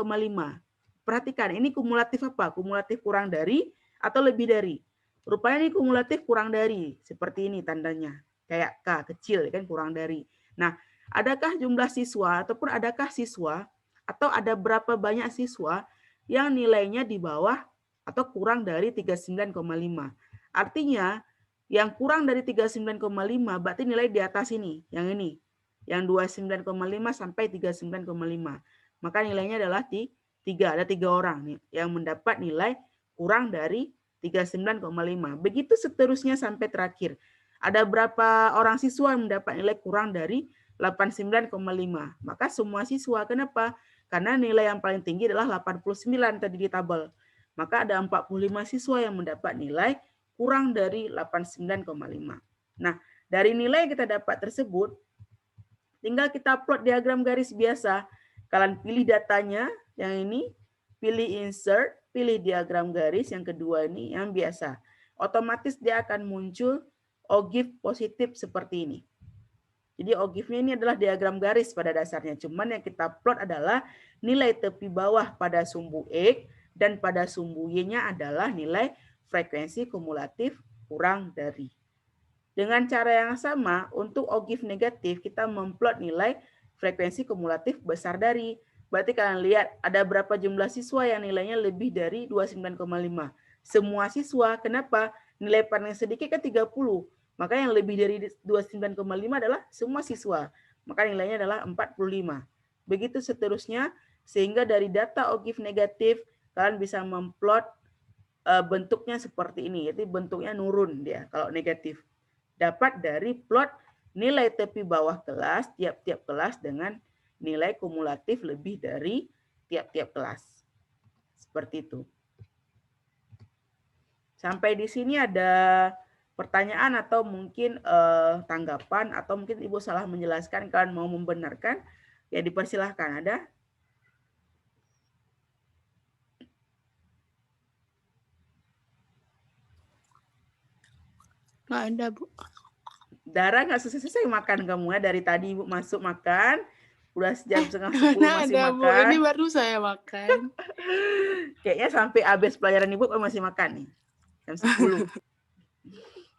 Perhatikan, ini kumulatif apa? Kumulatif kurang dari atau lebih dari? Rupanya ini kumulatif kurang dari. Seperti ini tandanya. Kayak K, kecil kan, kurang dari. Nah, adakah jumlah siswa ataupun adakah siswa atau ada berapa banyak siswa yang nilainya di bawah atau kurang dari 39,5? Artinya, yang kurang dari 39,5 berarti nilai di atas ini, yang ini. Yang 29,5 sampai 39,5. Maka nilainya adalah 3. Ada 3 orang nih yang mendapat nilai kurang dari 39,5. Begitu seterusnya sampai terakhir. Ada berapa orang siswa yang mendapat nilai kurang dari 89,5. Maka semua siswa, kenapa? Karena nilai yang paling tinggi adalah 89 tadi di tabel. Maka ada 45 siswa yang mendapat nilai kurang dari 89,5. Nah, dari nilai yang kita dapat tersebut, tinggal kita plot diagram garis biasa. Kalian pilih datanya, yang ini, pilih insert, pilih diagram garis, yang kedua ini, yang biasa. Otomatis dia akan muncul OGIF positif seperti ini. Jadi OGIF-nya ini adalah diagram garis pada dasarnya. Cuman yang kita plot adalah nilai tepi bawah pada sumbu X, dan pada sumbu Y-nya adalah nilai frekuensi kumulatif kurang dari. Dengan cara yang sama, untuk OGIF negatif, kita memplot nilai frekuensi kumulatif besar dari. Berarti kalian lihat, ada berapa jumlah siswa yang nilainya lebih dari 29,5. Semua siswa, kenapa? Nilai paling sedikit kan 30. Maka yang lebih dari 29,5 adalah semua siswa. Maka nilainya adalah 45. Begitu seterusnya, sehingga dari data OGIF negatif, kalian bisa memplot bentuknya seperti ini. Jadi bentuknya nurun dia kalau negatif. Dapat dari plot nilai tepi bawah kelas, tiap-tiap kelas dengan nilai kumulatif lebih dari tiap-tiap kelas. Seperti itu. Sampai di sini ada pertanyaan atau mungkin tanggapan, atau mungkin Ibu salah menjelaskan, kalian mau membenarkan, ya dipersilahkan. Ada? Nggak ada, Bu. Dara nggak selesai makan kamu ya, dari tadi Ibu masuk makan, udah jam 9:30 Mana masih ada, Bu. makan. Ini baru saya makan. Kayaknya sampai habis pelajaran Ibu masih makan nih. Jam 10.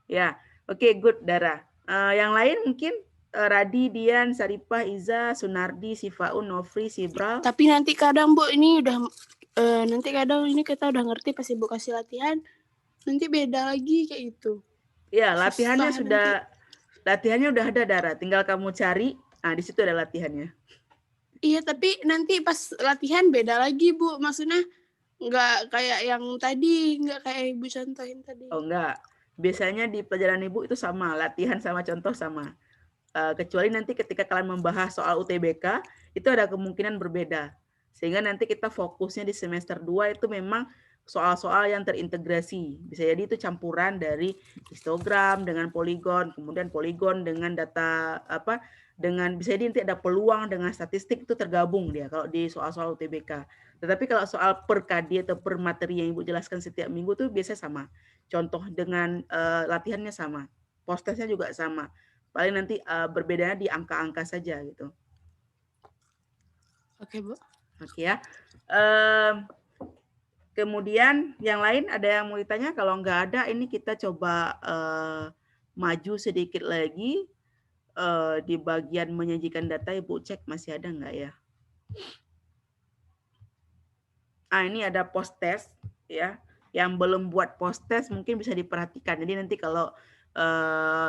Ya, oke, good Dara. Yang lain mungkin Radi, Dian, Saripah, Iza, Sunardi, Sifaun, Nofri, Sibral. Tapi nanti kadang, Bu, ini udah nanti kadang ini kita udah ngerti pas Ibu kasih latihan, nanti beda lagi kayak gitu. Ya, latihannya Susah latihannya udah ada Dara, tinggal kamu cari. Nah, di situ ada latihannya. Iya, tapi nanti pas latihan beda lagi, Bu. Maksudnya nggak kayak yang tadi, nggak kayak Ibu contohin tadi. Oh, enggak. Biasanya di pelajaran Ibu itu sama, latihan sama contoh sama. Kecuali nanti ketika kalian membahas soal UTBK, itu ada kemungkinan berbeda. Sehingga nanti kita fokusnya di semester 2 itu memang soal-soal yang terintegrasi. Bisa jadi itu campuran dari histogram dengan poligon, kemudian poligon dengan data bisa jadi nanti ada peluang dengan statistik, itu tergabung dia kalau di soal-soal UTBK. Tetapi kalau soal per KD atau per materi yang Ibu jelaskan setiap minggu tuh biasanya sama. Contoh dengan latihannya sama. Post testnya juga sama. Paling nanti berbedanya di angka-angka saja gitu. Oke, Bu. Oke ya. Kemudian yang lain ada yang mau ditanya? Kalau nggak ada, ini kita coba maju sedikit lagi di bagian menyajikan data. Ibu cek masih ada nggak ya? Ini ada post test ya. Yang belum buat post test mungkin bisa diperhatikan. Jadi nanti kalau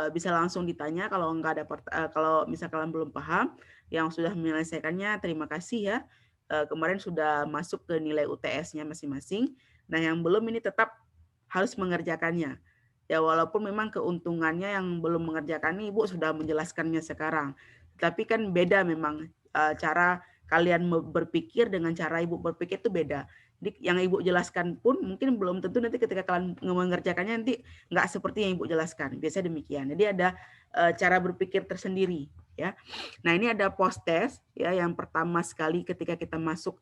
bisa langsung ditanya, kalau nggak ada kalau misalkan kalian belum paham, yang sudah menyelesaikannya terima kasih ya. Kemarin sudah masuk ke nilai UTS-nya masing-masing. Nah, yang belum ini tetap harus mengerjakannya. Ya, walaupun memang keuntungannya yang belum mengerjakan ini Ibu sudah menjelaskannya sekarang. Tapi kan beda memang cara kalian berpikir dengan cara Ibu berpikir itu beda. Jadi yang Ibu jelaskan pun mungkin belum tentu nanti ketika kalian mengerjakannya nanti nggak seperti yang Ibu jelaskan. Biasanya demikian. Jadi ada cara berpikir tersendiri ya. Nah, ini ada post test ya, yang pertama sekali ketika kita masuk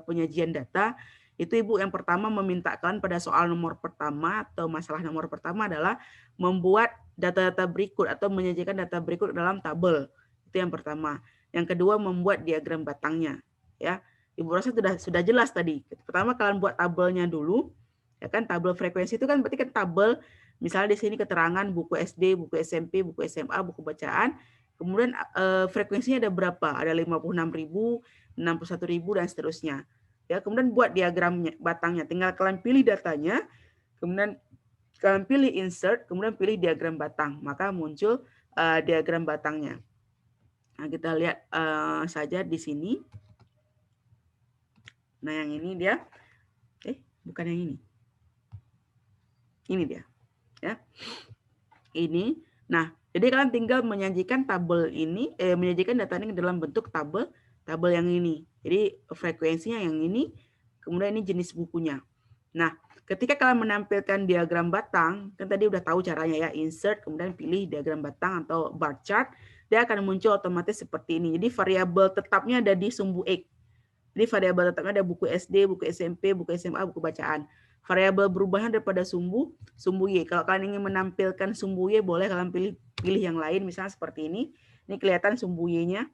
penyajian data, itu Ibu yang pertama memintakan pada soal nomor pertama atau masalah nomor pertama adalah membuat data-data berikut atau menyajikan data berikut dalam tabel. Itu yang pertama. Yang kedua membuat diagram batangnya ya. Ibu rasa sudah jelas tadi. Pertama kalian buat tabelnya dulu. Ya kan, tabel frekuensi itu kan berarti kan tabel, misalnya di sini keterangan buku SD, buku SMP, buku SMA, buku bacaan. Kemudian frekuensinya ada berapa? Ada 56.000, 61.000 dan seterusnya. Ya, kemudian buat diagramnya, batangnya. Tinggal kalian pilih datanya, kemudian kalian pilih insert, kemudian pilih diagram batang. Maka muncul diagram batangnya. Nah, kita lihat saja di sini. Nah, yang ini dia. Bukan yang ini. Ini dia. Ya. Ini. Nah, jadi kalian tinggal menyajikan tabel ini, menyajikan data ini dalam bentuk tabel yang ini. Jadi frekuensinya yang ini, kemudian ini jenis bukunya. Nah, ketika kalian menampilkan diagram batang, kan tadi udah tahu caranya ya, insert, kemudian pilih diagram batang atau bar chart, dia akan muncul otomatis seperti ini. Jadi variabel tetapnya ada di sumbu X. Jadi variabel tetapnya ada buku SD, buku SMP, buku SMA, buku bacaan. Variabel berubahnya daripada sumbu Y. Kalau kalian ingin menampilkan sumbu Y, boleh kalian pilih yang lain, misalnya seperti ini. Ini kelihatan sumbu Y-nya,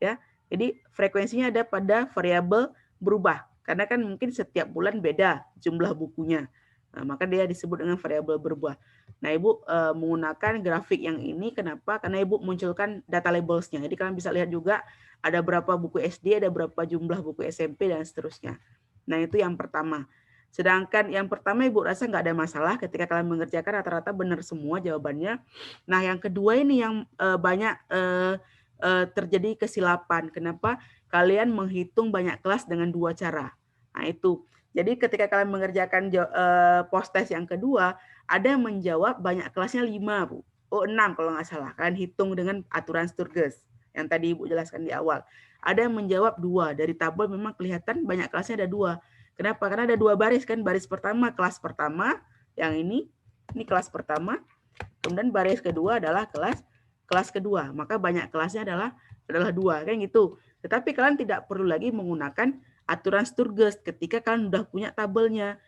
ya. Jadi frekuensinya ada pada variabel berubah, karena kan mungkin setiap bulan beda jumlah bukunya. Nah, maka dia disebut dengan variabel berubah. Nah, Ibu menggunakan grafik yang ini, kenapa? Karena Ibu munculkan data labels-nya. Jadi kalian bisa lihat juga ada berapa buku SD, ada berapa jumlah buku SMP, dan seterusnya. Nah, itu yang pertama. Sedangkan yang pertama Ibu rasa nggak ada masalah ketika kalian mengerjakan, rata-rata benar semua jawabannya. Nah, yang kedua ini yang banyak terjadi kesilapan. Kenapa? Kalian menghitung banyak kelas dengan dua cara. Nah, itu. Jadi ketika kalian mengerjakan post test yang kedua, ada yang menjawab banyak kelasnya 5, Bu. Oh, 6 kalau nggak salah. Kalian hitung dengan aturan Sturges yang tadi Ibu jelaskan di awal. Ada yang menjawab 2. Dari tabel memang kelihatan banyak kelasnya ada 2. Kenapa? Karena ada 2 baris kan. Baris pertama kelas pertama, yang ini kelas pertama. Kemudian baris kedua adalah kelas kedua. Maka banyak kelasnya adalah 2 kan gitu. Tetapi kalian tidak perlu lagi menggunakan aturan Sturges ketika kalian sudah punya tabelnya.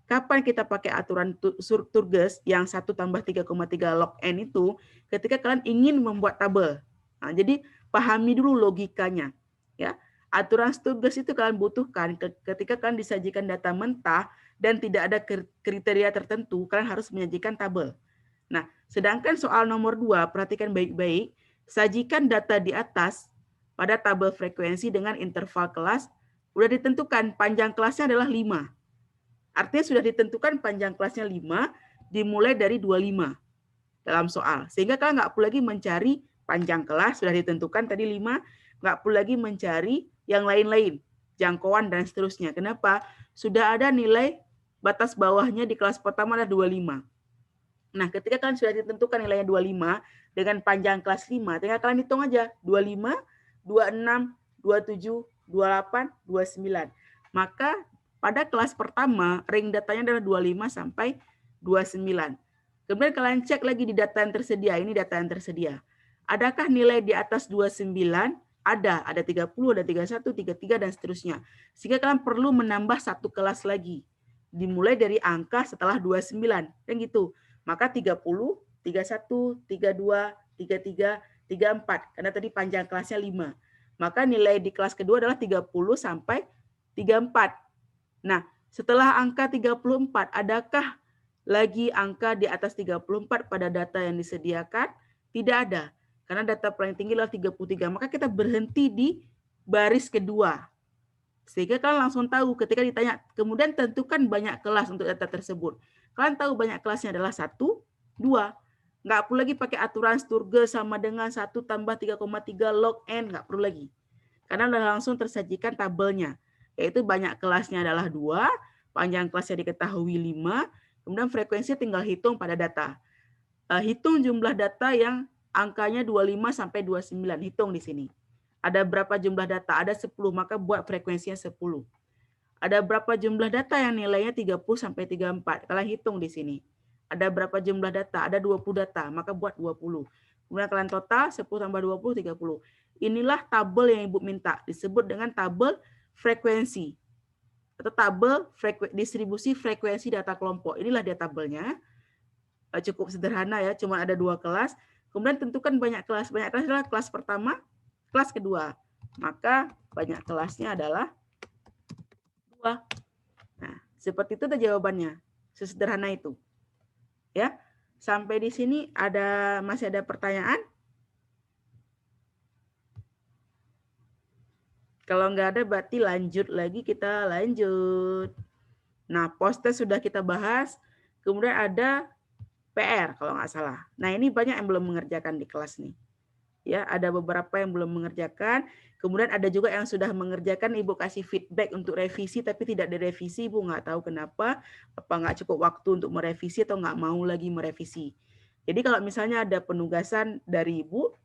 Kapan kita pakai aturan Sturges yang 1 tambah 3,3 log N itu ketika kalian ingin membuat tabel. Nah, jadi pahami dulu logikanya, ya. Aturan Sturges itu kalian butuhkan ketika kalian disajikan data mentah dan tidak ada kriteria tertentu, kalian harus menyajikan tabel. Nah, sedangkan soal nomor 2, perhatikan baik-baik, sajikan data di atas pada tabel frekuensi dengan interval kelas, udah ditentukan panjang kelasnya adalah 5. Artinya sudah ditentukan panjang kelasnya 5, dimulai dari 25 dalam soal. Sehingga kalian nggak perlu lagi mencari panjang kelas, sudah ditentukan tadi 5, nggak perlu lagi mencari yang lain-lain, jangkauan dan seterusnya. Kenapa? Sudah ada nilai batas bawahnya di kelas pertama ada 25. Nah, ketika kalian sudah ditentukan nilainya 25 dengan panjang kelas 5, tinggal kalian hitung aja 25, 26, 27, 28, 29. Maka pada kelas pertama ring datanya adalah 25 sampai 29. Kemudian kalian cek lagi di data yang tersedia, ini data yang tersedia. Adakah nilai di atas 29? Ada 30, ada 31, 33 dan seterusnya. Sehingga kalian perlu menambah 1 kelas lagi. Dimulai dari angka setelah 29, kan gitu. Maka 30, 31, 32, 33, 34. Karena tadi panjang kelasnya 5. Maka nilai di kelas kedua adalah 30 sampai 34. Nah, setelah angka 34, adakah lagi angka di atas 34 pada data yang disediakan? Tidak ada. Karena data paling tinggi adalah 33. Maka kita berhenti di baris kedua. Sehingga kalian langsung tahu ketika ditanya, kemudian tentukan banyak kelas untuk data tersebut. Kalian tahu banyak kelasnya adalah 1, 2. Nggak perlu lagi pakai aturan Sturge sama dengan 1 tambah 3,3 log N. Nggak perlu lagi. Karena udah langsung tersajikan tabelnya. Yaitu banyak kelasnya adalah 2, panjang kelasnya diketahui 5, kemudian frekuensi tinggal hitung pada data. Hitung jumlah data yang angkanya 25 sampai 29. Hitung di sini. Ada berapa jumlah data? Ada 10, maka buat frekuensinya 10. Ada berapa jumlah data yang nilainya 30 sampai 34? Kalian hitung di sini. Ada berapa jumlah data? Ada 20 data, maka buat 20. Kemudian kalian total 10 tambah 20, 30. Inilah tabel yang Ibu minta. Disebut dengan tabel frekuensi. Atau tabel distribusi frekuensi data kelompok. Inilah dia tabelnya. Cukup sederhana ya, cuma ada 2 kelas. Kemudian tentukan banyak kelas. Banyak kelas adalah kelas pertama, kelas kedua. Maka banyak kelasnya adalah 2. Nah, seperti itu jawabannya. Sesederhana itu. Ya. Sampai di sini masih ada pertanyaan? Kalau nggak ada berarti lanjut lagi, kita lanjut. Nah, post-test sudah kita bahas. Kemudian ada PR kalau nggak salah. Nah, ini banyak yang belum mengerjakan di kelas nih. Ya, ada beberapa yang belum mengerjakan. Kemudian ada juga yang sudah mengerjakan, Ibu kasih feedback untuk revisi, tapi tidak direvisi, Ibu nggak tahu kenapa. Apa nggak cukup waktu untuk merevisi atau nggak mau lagi merevisi. Jadi kalau misalnya ada penugasan dari Ibu,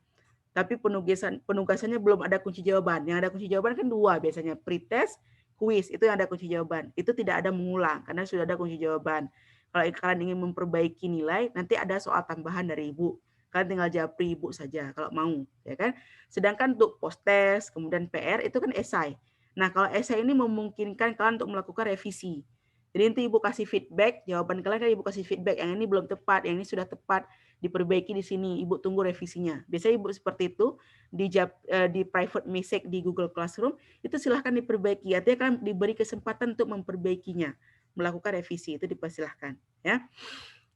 tapi penugasannya belum ada kunci jawaban. Yang ada kunci jawaban kan 2 biasanya, pretest, kuis, itu yang ada kunci jawaban. Itu tidak ada mengulang, karena sudah ada kunci jawaban. Kalau kalian ingin memperbaiki nilai, nanti ada soal tambahan dari Ibu. Kalian tinggal jawab Ibu saja kalau mau, ya kan? Sedangkan untuk post-test, kemudian PR itu kan esai. Nah, kalau esai ini memungkinkan kalian untuk melakukan revisi. Jadi nanti Ibu kasih feedback, jawaban kalian kan Ibu kasih feedback, yang ini belum tepat, yang ini sudah tepat, diperbaiki di sini, Ibu tunggu revisinya. Biasanya Ibu seperti itu di private message di Google Classroom, itu silahkan diperbaiki. Artinya kalian diberi kesempatan untuk memperbaikinya, melakukan revisi, itu dipersilahkan. Ya.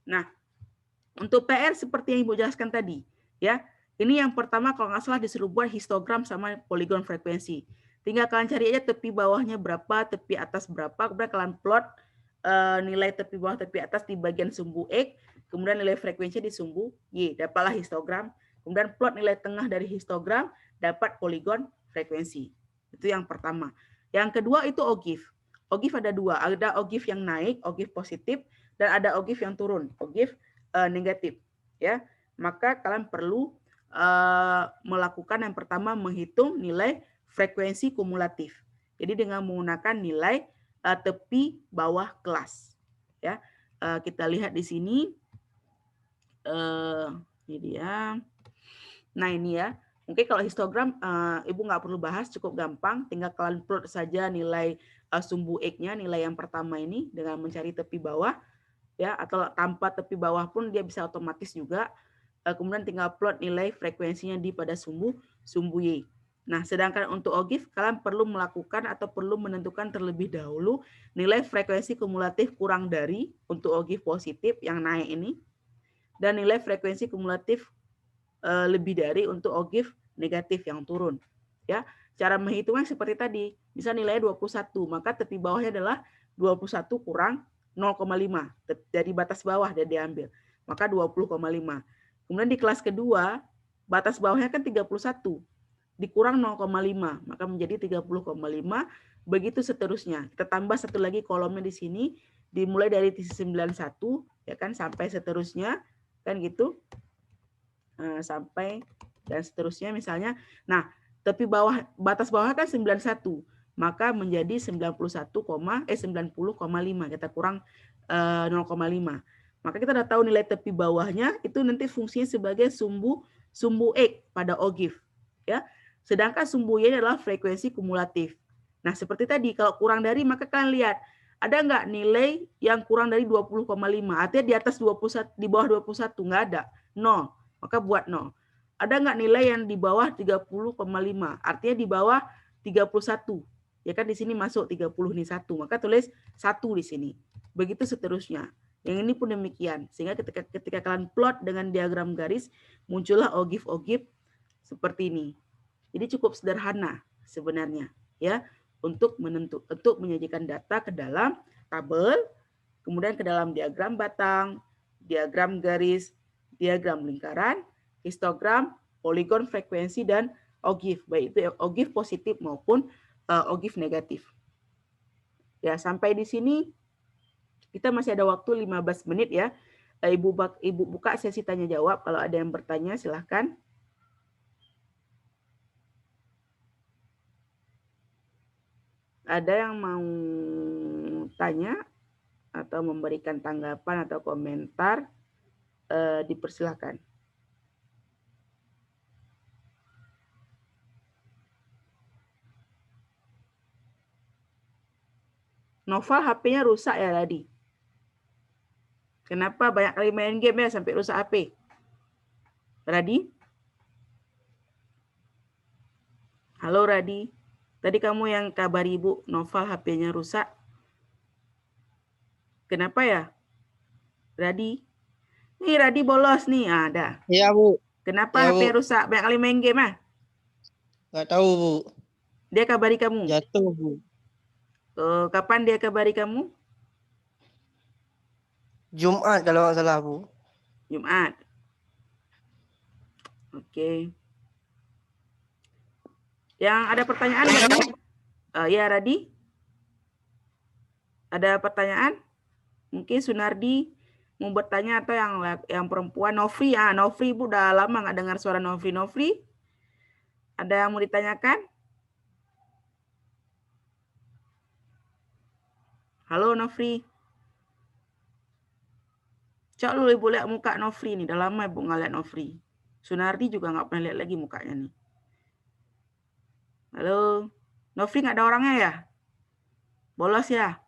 Nah, untuk PR seperti yang Ibu jelaskan tadi, ya. Ini yang pertama kalau nggak salah disuruh buat histogram sama poligon frekuensi. Tinggal kalian cari aja tepi bawahnya berapa, tepi atas berapa, kemudian kalian plot nilai tepi bawah, tepi atas di bagian sumbu X, kemudian nilai frekuensi di sumbu Y, dapatlah histogram. Kemudian plot nilai tengah dari histogram, dapat poligon frekuensi. Itu yang pertama. Yang kedua itu OGIF. OGIF ada 2, ada OGIF yang naik, OGIF positif, dan ada OGIF yang turun, OGIF negatif, ya. Maka kalian perlu melakukan yang pertama menghitung nilai frekuensi kumulatif. Jadi dengan menggunakan nilai tepi bawah kelas, ya. Kita lihat di sini, ini dia. Nah ini ya. Mungkin kalau histogram Ibu nggak perlu bahas, cukup gampang. Tinggal kalian plot saja nilai sumbu X-nya, nilai yang pertama ini dengan mencari tepi bawah. Ya, atau tanpa tepi bawah pun dia bisa otomatis juga. Kemudian tinggal plot nilai frekuensinya di pada sumbu Y. Nah, sedangkan untuk OGIF kalian perlu melakukan atau perlu menentukan terlebih dahulu nilai frekuensi kumulatif kurang dari untuk OGIF positif yang naik ini, dan nilai frekuensi kumulatif lebih dari untuk OGIF negatif yang turun. Ya, cara menghitungnya seperti tadi. Misal nilainya 21, maka tepi bawahnya adalah 21 kurang 0,5 dari batas bawah dan diambil, maka 20,5. Kemudian di kelas kedua batas bawahnya kan 31 dikurang 0,5 maka menjadi 30,5, begitu seterusnya. Kita tambah satu lagi kolomnya di sini, dimulai dari 91 ya kan sampai seterusnya kan gitu, sampai dan seterusnya misalnya. Nah, tepi bawah batas bawah kan 91, maka menjadi 90,5, kita kurang 0,5. Maka kita udah tahu nilai tepi bawahnya itu nanti fungsinya sebagai sumbu X pada OGIF, ya. Sedangkan sumbu Y adalah frekuensi kumulatif. Nah, seperti tadi kalau kurang dari, maka kalian lihat ada nggak nilai yang kurang dari 20,5? Artinya di atas 21, di bawah 21 nggak ada, 0. Maka buat 0. ada nggak nilai yang di bawah 30,5? Artinya di bawah 31. Ya kan di sini masuk 30 nih 1, maka tulis 1 di sini. Begitu seterusnya. Yang ini pun demikian. Sehingga ketika kalian plot dengan diagram garis, muncullah ogif-ogif seperti ini. Jadi cukup sederhana sebenarnya ya untuk menyajikan data ke dalam tabel, kemudian ke dalam diagram batang, diagram garis, diagram lingkaran, histogram, poligon, frekuensi, dan ogif. Baik itu ogif positif maupun ogif negatif. Ya, sampai di sini kita masih ada waktu 15 menit ya. Ibu buka sesi tanya jawab. Kalau ada yang bertanya silahkan. Ada yang mau tanya atau memberikan tanggapan atau komentar, dipersilahkan. Novel HP-nya rusak ya tadi. Kenapa banyak kali main game ya sampai rusak HP? Radi? Halo Radi. Tadi kamu yang kabari Ibu, Novel HP-nya rusak. Kenapa ya? Radi? Nih Radi bolos nih, ada. Iya, Bu. Kenapa Ya, HP Bu. rusak? Banyak kali main game ah? Nggak tahu, Bu. Dia kabari kamu? Jatuh, Bu. Kapan dia kabari kamu? Jumat kalau nggak salah, Bu. Jumat. Oke. Yang ada pertanyaan Radi? Ya Radi? Ada pertanyaan? Mungkin Sunardi mau bertanya atau yang perempuan Nofri ya. Nofri Bu udah lama nggak dengar suara Nofri. Nofri? Ada yang mau ditanyakan? Halo Nofri. Coba dulu Ibu lihat muka Nofri nih. Udah lama Ibu nggak lihat Nofri. Sunardi juga nggak pernah lihat lagi mukanya nih. Halo. Nofri nggak ada orangnya ya? Bolos ya?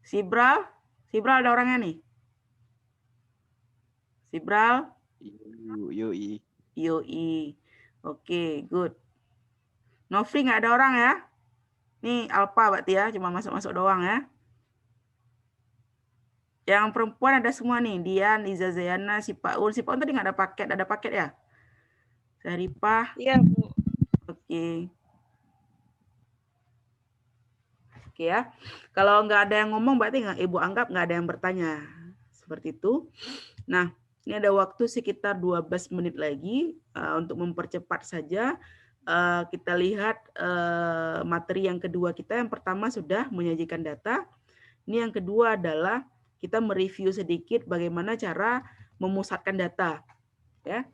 Sibral? Sibral ada orangnya nih? Sibral? Yoi. Yoi. Oke, good. Nofri nggak ada orang ya? Nih Alpa berarti ya, cuma masuk-masuk doang ya. Yang perempuan ada semua nih, Dian, Iza Zayana, si Paun. Si Paun tadi nggak ada paket ya? Saripah. Iya, Bu. Oke. Oke ya. Kalau nggak ada yang ngomong berarti Ibu anggap nggak ada yang bertanya. Seperti itu. Nah, ini ada waktu sekitar 12 menit lagi untuk mempercepat saja. Kita lihat materi yang kedua kita. Yang pertama sudah menyajikan data. Ini yang kedua adalah kita mereview sedikit bagaimana cara memusatkan data. Ya,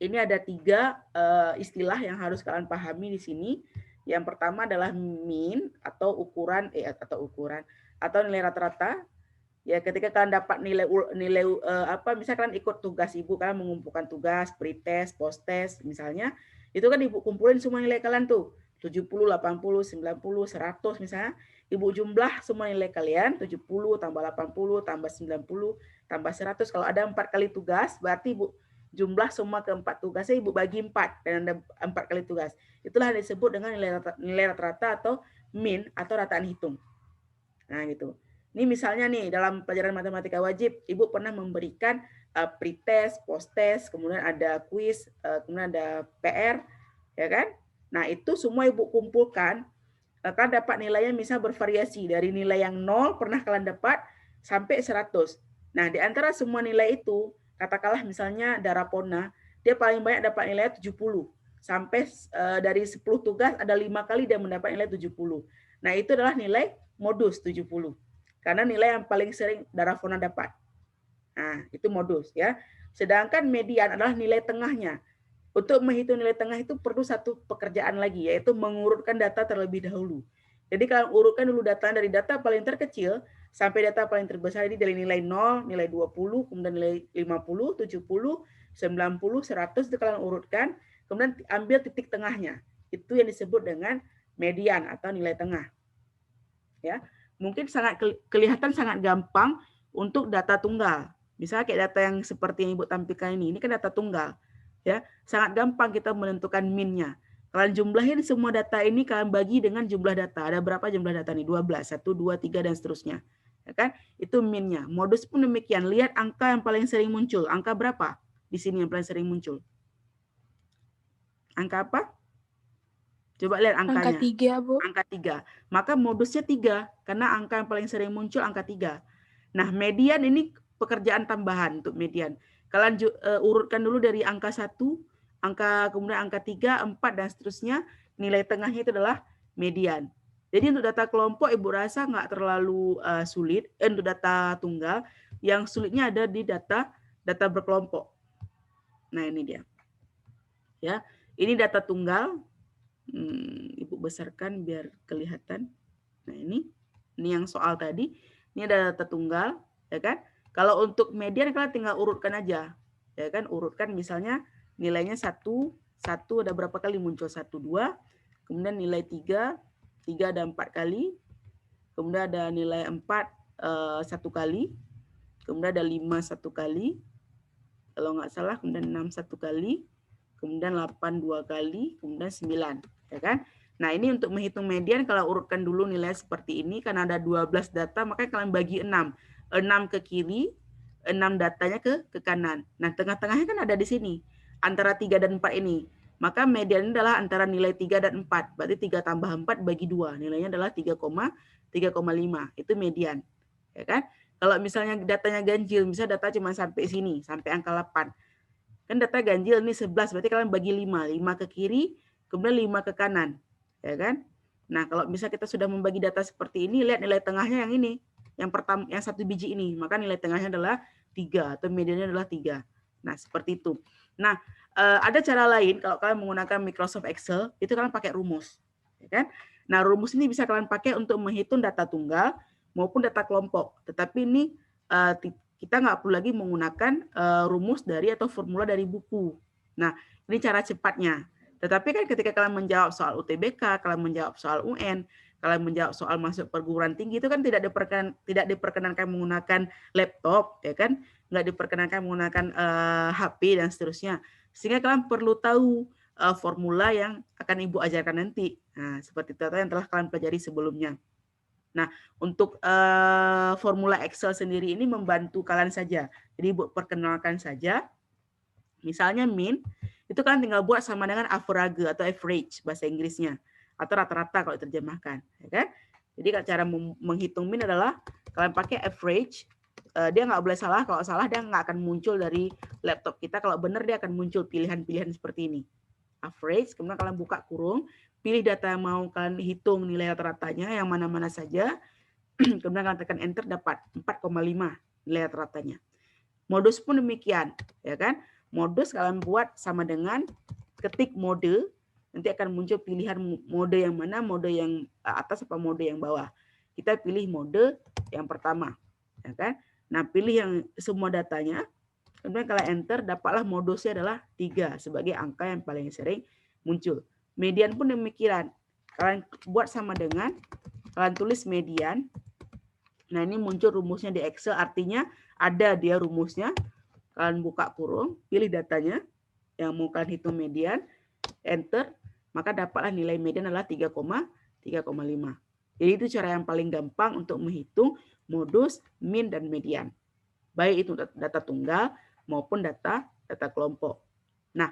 ini ada 3 istilah yang harus kalian pahami di sini. Yang pertama adalah mean atau ukuran atau nilai rata-rata. Ya, ketika kalian dapat nilai misalnya kalian ikut tugas Ibu, kalian mengumpulkan tugas, pretest, post-test misalnya, itu kan Ibu kumpulin semua nilai kalian tuh, 70, 80, 90, 100 misalnya. Ibu jumlah semua nilai kalian, 70 tambah 80 tambah 90 tambah 100. Kalau ada 4 kali tugas, berarti Ibu jumlah semua keempat tugasnya Ibu bagi 4 dan ada 4 kali tugas. Itulah yang disebut dengan nilai rata-rata atau mean atau rataan hitung. Nah, gitu. Ini misalnya nih dalam pelajaran matematika wajib, Ibu pernah memberikan pretest, post-test, kemudian ada kuis, kemudian ada PR, ya kan? Nah, itu semua Ibu kumpulkan, kalian dapat nilainya misal bervariasi dari nilai yang 0 pernah kalian dapat sampai 100. Nah, di antara semua nilai itu, katakanlah misalnya Darapona, dia paling banyak dapat nilai 70. Sampai dari 10 tugas ada 5 kali dia mendapat nilai 70. Nah, itu adalah nilai modus 70. Karena nilai yang paling sering Darapona dapat. Nah, itu modus ya. Sedangkan median adalah nilai tengahnya. Untuk menghitung nilai tengah itu perlu satu pekerjaan lagi, yaitu mengurutkan data terlebih dahulu. Jadi kalau urutkan dulu data dari data paling terkecil sampai data paling terbesar, ini dari nilai 0, nilai 20, kemudian nilai 50, 70, 90, 100, itu kalian urutkan, kemudian ambil titik tengahnya. Itu yang disebut dengan median atau nilai tengah. Ya, mungkin kelihatan sangat gampang untuk data tunggal. Misalnya kayak data yang seperti yang Ibu tampilkan ini kan data tunggal. Ya, sangat gampang kita menentukan min-nya. Kalian jumlahin semua data ini, kalian bagi dengan jumlah data. Ada berapa jumlah data nih? 12, 1, 2, 3, dan seterusnya. Ya kan? Itu min-nya. Modus pun demikian. Lihat angka yang paling sering muncul. Angka berapa di sini yang paling sering muncul? Angka apa? Coba lihat Angka angkanya. 3, Bu. Angka 3. Maka modusnya 3, karena angka yang paling sering muncul angka 3. Nah, median ini pekerjaan tambahan untuk median. Kalian urutkan dulu dari angka 1, kemudian angka 3, 4, dan seterusnya. Nilai tengahnya itu adalah median. Jadi untuk data kelompok, Ibu rasa nggak terlalu sulit. Untuk data tunggal, yang sulitnya ada di data berkelompok. Nah, ini dia. Ya, ini data tunggal. Ibu besarkan biar kelihatan. Nah, ini yang soal tadi. Ini ada data tunggal, ya kan? Kalau untuk median kalian tinggal urutkan aja, ya kan? Urutkan misalnya nilainya 1 ada berapa kali muncul? 1, 2, kemudian nilai 3 ada 4 kali, kemudian ada nilai 4 1 kali, kemudian ada 5 1 kali, kalau nggak salah, kemudian 6 1 kali, kemudian 8 2 kali, kemudian 9, ya kan? Nah, ini untuk menghitung median, kalau urutkan dulu nilai seperti ini, karena ada 12 data, maka kalian bagi 6. 6 ke kiri, 6 datanya ke kanan. Nah, tengah-tengahnya kan ada di sini, antara 3 dan 4 ini. Maka median adalah antara nilai 3 dan 4. Berarti 3 tambah 4 bagi 2. Nilainya adalah 3,5. Itu median. Ya kan? Kalau misalnya datanya ganjil, misalnya data cuma sampai sini, sampai angka 8. Kan data ganjil ini 11, berarti kalian bagi 5. 5 ke kiri, kemudian 5 ke kanan. Ya kan? Nah, kalau misalnya kita sudah membagi data seperti ini, lihat nilai tengahnya yang ini. Yang pertama, yang 1 biji ini. Maka nilai tengahnya adalah 3, atau mediannya adalah 3. Nah, seperti itu. Nah, ada cara lain kalau kalian menggunakan Microsoft Excel, itu kalian pakai rumus. Ya kan? Nah, rumus ini bisa kalian pakai untuk menghitung data tunggal maupun data kelompok. Tetapi ini kita nggak perlu lagi menggunakan rumus dari atau formula dari buku. Nah, ini cara cepatnya. Tetapi kan ketika kalian menjawab soal UTBK, kalian menjawab soal UN, kalian menjawab soal masuk perguruan tinggi, itu kan tidak diperkenankan menggunakan laptop, ya kan? Nggak diperkenankan menggunakan HP dan seterusnya. Sehingga kalian perlu tahu formula yang akan Ibu ajarkan nanti. Nah, seperti itu yang telah kalian pelajari sebelumnya. Nah, untuk formula Excel sendiri ini membantu kalian saja. Jadi Ibu perkenalkan saja. Misalnya min, itu kalian tinggal buat sama dengan average atau average bahasa Inggrisnya. Atau rata-rata kalau diterjemahkan. Ya kan? Jadi cara menghitung min adalah kalian pakai average. Dia nggak boleh salah. Kalau salah dia nggak akan muncul dari laptop kita. Kalau benar dia akan muncul pilihan-pilihan seperti ini. Average, kemudian kalian buka kurung. Pilih data yang mau kalian hitung nilai rata-ratanya, yang mana-mana saja. Kemudian kalian tekan enter, dapat 4,5 nilai rata-ratanya. Modus pun demikian, ya kan? Modus kalian buat sama dengan ketik mode, nanti akan muncul pilihan mode yang mana, mode yang atas apa mode yang bawah. Kita pilih mode yang pertama, ya kan? Nah, pilih yang semua datanya, kemudian kalian enter, dapatlah modusnya adalah 3 sebagai angka yang paling sering muncul. Median pun demikian. Kalian buat sama dengan, kalian tulis median. Nah, ini muncul rumusnya di Excel, artinya ada dia rumusnya. Kalian buka kurung, pilih datanya yang mau kalian hitung median, enter, maka dapatlah nilai median adalah 3,5. Jadi itu cara yang paling gampang untuk menghitung modus, min, dan median. Baik itu data tunggal maupun data kelompok. Nah,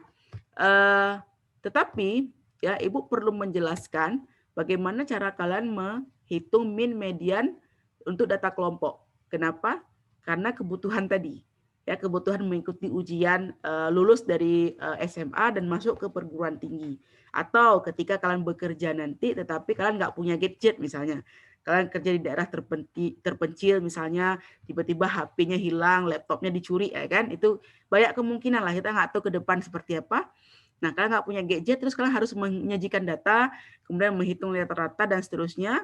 tetapi ya Ibu perlu menjelaskan bagaimana cara kalian menghitung min, median untuk data kelompok. Kenapa? Karena kebutuhan tadi. Ya, kebutuhan mengikuti ujian lulus dari SMA dan masuk ke perguruan tinggi. Atau ketika kalian bekerja nanti tetapi kalian nggak punya gadget misalnya. Kalian kerja di daerah terpencil misalnya, tiba-tiba HP-nya hilang, laptopnya dicuri, ya kan? Itu banyak kemungkinan lah, kita nggak tahu ke depan seperti apa. Nah, kalian nggak punya gadget, terus kalian harus menyajikan data, kemudian menghitung rata-rata dan seterusnya,